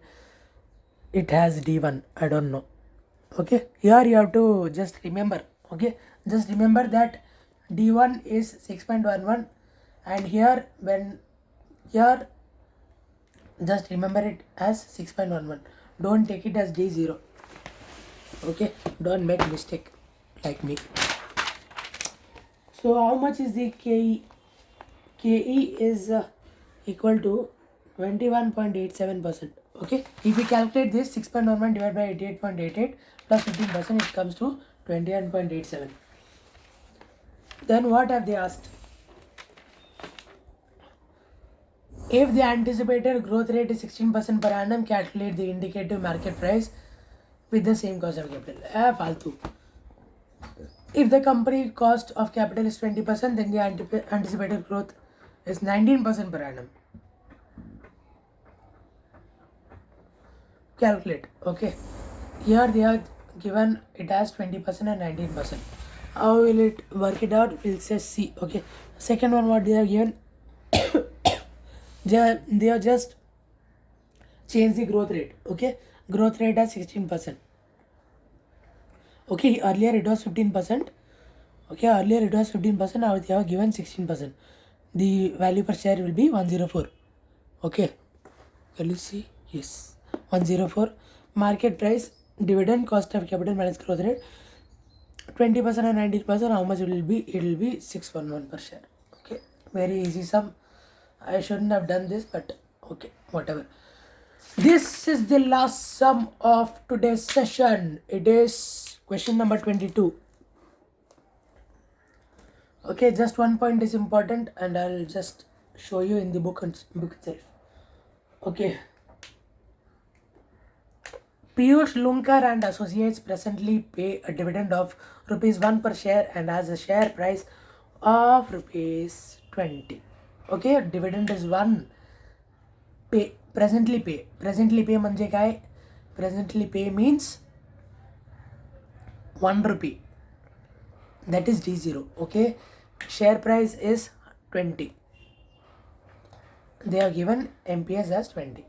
it has D1, I don't know. Okay, here you have to just remember. Okay, just remember that D1 is 6.11 and here just remember it as 6.11. Don't take it as D0. Okay, don't make mistake like me. So how much is the KE? KE is equal to 21.87%. Okay, if we calculate this, 6.11 divided by 88.88 plus 15%, it comes to 21.87. Then what have they asked? If the anticipated growth rate is 16% per annum, calculate the indicative market price with the same cost of capital. Faltu. If the company cost of capital is 20%, then the anticipated growth is 19% per annum. Calculate. Okay, here they are given it as 20% and 19%. How will it work it out? We'll say C. Okay, second one, what they have given, they have just changed the growth rate. Okay, growth rate as 16%. Okay, earlier it was 15%. Okay, earlier it was 15%. Now they have given 16%. The value per share will be 104. Okay, can you see? Yes, 104. Market price, dividend, cost of capital minus growth rate, 20% and 19%, how much it will be? It will be 611 per share. Okay, very easy sum. I shouldn't have done this, but okay, whatever. This is the last sum of today's session. It is question number 22. Okay, just one point is important, and I'll just show you in the book itself. Okay. Piyush Lunkar and Associates presently pay a dividend of rupees 1 per share and has a share price of rupees 20. Okay, dividend is 1. Presently pay म्हणजे काय? Presently pay means 1 rupee. That is D0. Okay, share price is 20. They are given MPS as 20.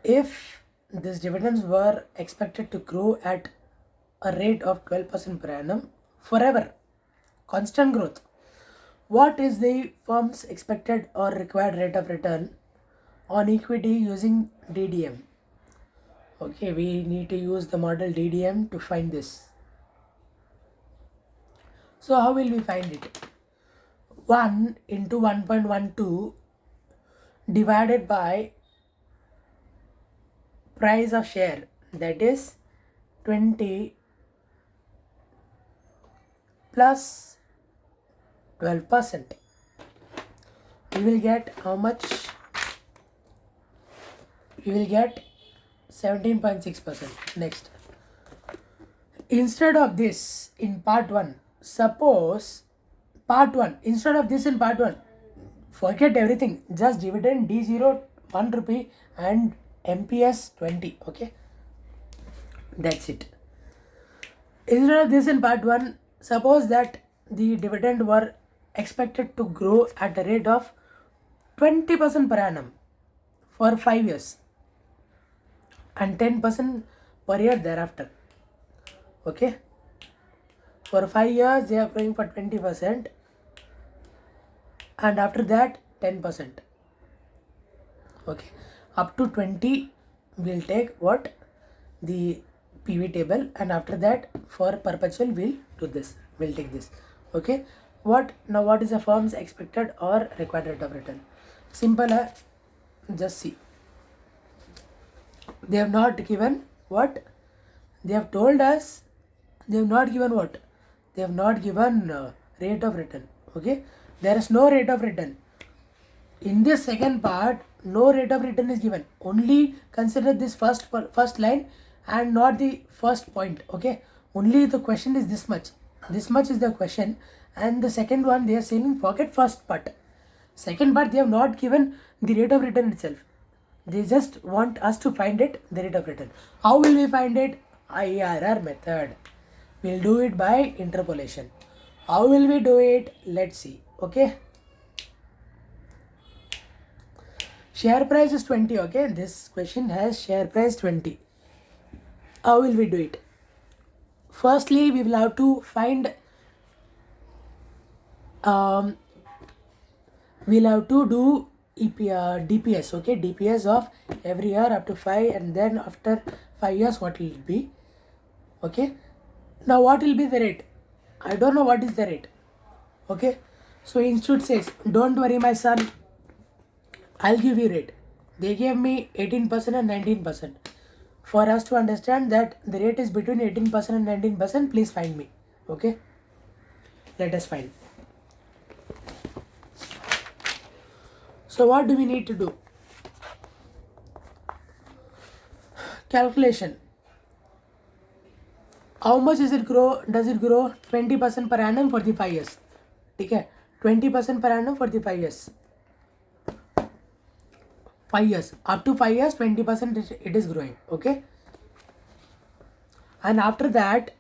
If these dividends were expected to grow at a rate of 12% per annum forever, constant growth, what is the firm's expected or required rate of return on equity using DDM? Okay, we need to use the model DDM to find this. So how will we find it? 1 into 1.12 divided by price of share, that is 20 plus 12%. We will get how much? We will get 17.6%. Next, instead of this in part 1, suppose part 1, instead of this in part 1, forget everything, just dividend D0 1 rupee and MPS 20. Okay, that's it. Instead of this in part 1, suppose that the dividend were expected to grow at a rate of 20% per annum for 5 years and 10% per year thereafter. Okay, for 5 years they are growing for 20%, and after that 10%. Okay, up to 20 we'll take what? The PV table, and after that for perpetual we'll do this, we'll take this. Okay, what is the firm's expected or required rate of return? Simple, just see. They have not given what? They have told us, they have not given what? They have not given rate of return. Okay, there is no rate of return. In this second part, no rate of return is given. Only consider this first line and not the first point. Okay, only the question is this much. This much is the question, and the second one they are saying forget first part. Second part they have not given the rate of return itself. They just want us to find it, the rate of return. How will we find it? IRR method. We'll do it by interpolation. How will we do it? Let's see. Okay. Share price is 20. Okay, this question has share price 20. How will we do it? Firstly, we will have to find we'll have to do DPS. Okay, DPS of every year up to 5, and then after 5 years what will it be? Okay, now what will be the rate? I don't know what is the rate. Okay, so institute says don't worry my son, I'll give you rate. They gave me 18% and 19%. For us to understand that the rate is between 18% and 19%, please find me. Okay, let us find. So what do we need to do? Calculation. How much does it grow? 20% per annum for the 5 years. Okay, 20% per annum for the 5 years. 5 years. Up to 5 years, 20% it is growing. Okay. And after that,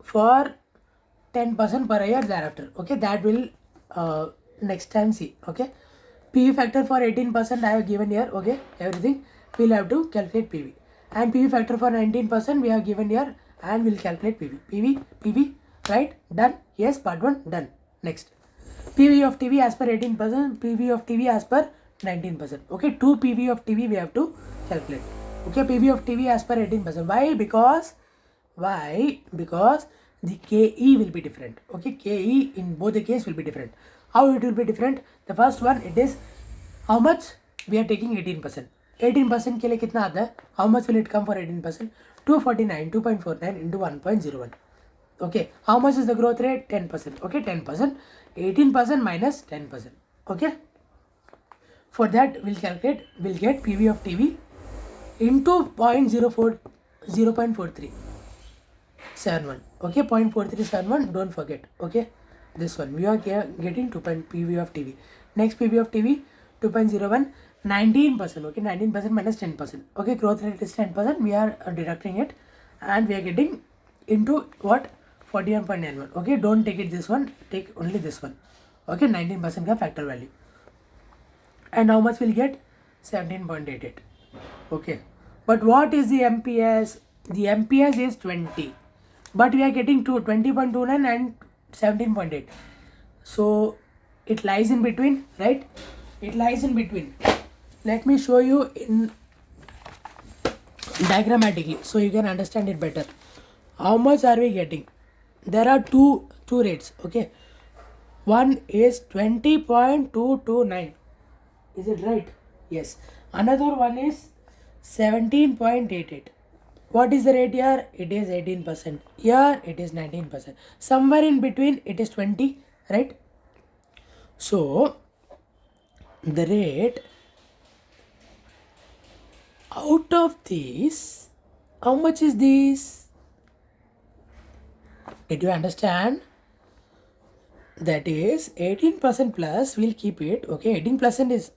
for 10% per year thereafter. Okay, that will next time see. Okay. PV factor for 18% I have given here. Okay, everything. We'll have to calculate PV. And PV factor for 19% we have given here, and we'll calculate PV. PV, right? Done. Yes, part 1 done. Next. PV of TV as per 18%, PV of TV as per 19%. Okay, 2 PV of TV we have to calculate. Okay, PV of TV as per 18%. Why? Because the KE will be different. Okay, KE in both the case will be different. How it will be different? The first one, it is how much we are taking 18%. 18% के लिए कितना आता है? How much will it come for 18%? 249, 2.49 into 1.01. Okay, how much is the growth rate? 10%. Okay, 10%. 18% minus 10%. Okay, for that we'll get PV of TV into 0.4371. Okay, 0.4371, don't forget. Okay, this one we are getting 2. PV of TV. Next PV of TV 2.01, 19%. Okay, 19% minus 10%. Okay, growth rate is 10%. We are deducting it, and we are getting into what? 41.91. Okay, don't take it this one, take only this one. Okay, 19% ka factor value. And how much we'll get? 17.88. Okay, but what is the MPS? The MPS is 20, but we are getting to 20.29 and 17.8. So it lies in between, right? It lies in between. Let me show you in diagrammatically so you can understand it better. How much are we getting? There are two rates. Okay, one is 20.229. Is it right? Yes. Another one is 17.88. What is the rate here? It is 18%. Here it is 19%. Somewhere in between it is 20, right? So the rate out of these, how much is this? Did you understand? That is 18% plus, we'll keep it. Okay, 18% is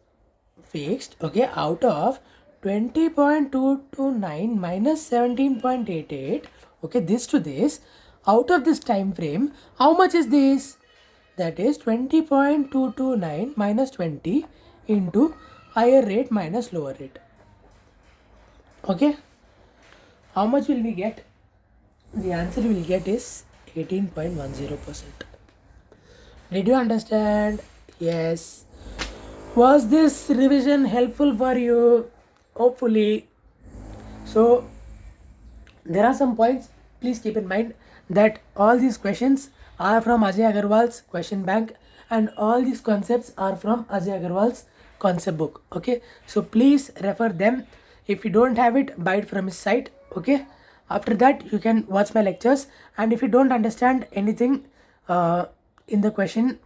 fixed. Okay, out of 20.229 minus 17.88. Okay, this to this, out of this time frame, how much is this? That is 20.229 minus 20 into higher rate minus lower rate. Okay, how much will we get? The answer we will get is 18.10%. Did you understand? Yes. Was this revision helpful for you? Hopefully. So there are some points. Please keep in mind that all these questions are from Ajay Agarwal's question bank, and all these concepts are from Ajay Agarwal's concept book. Okay, so please refer them. If you don't have it, buy it from his site. Okay, after that you can watch my lectures, and if you don't understand anything in the question,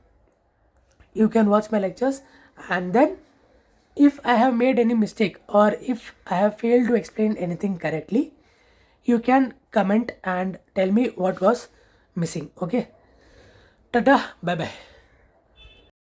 you can watch my lectures, and then if I have made any mistake or if I have failed to explain anything correctly, you can comment and tell me what was missing. Okay, tata, bye bye.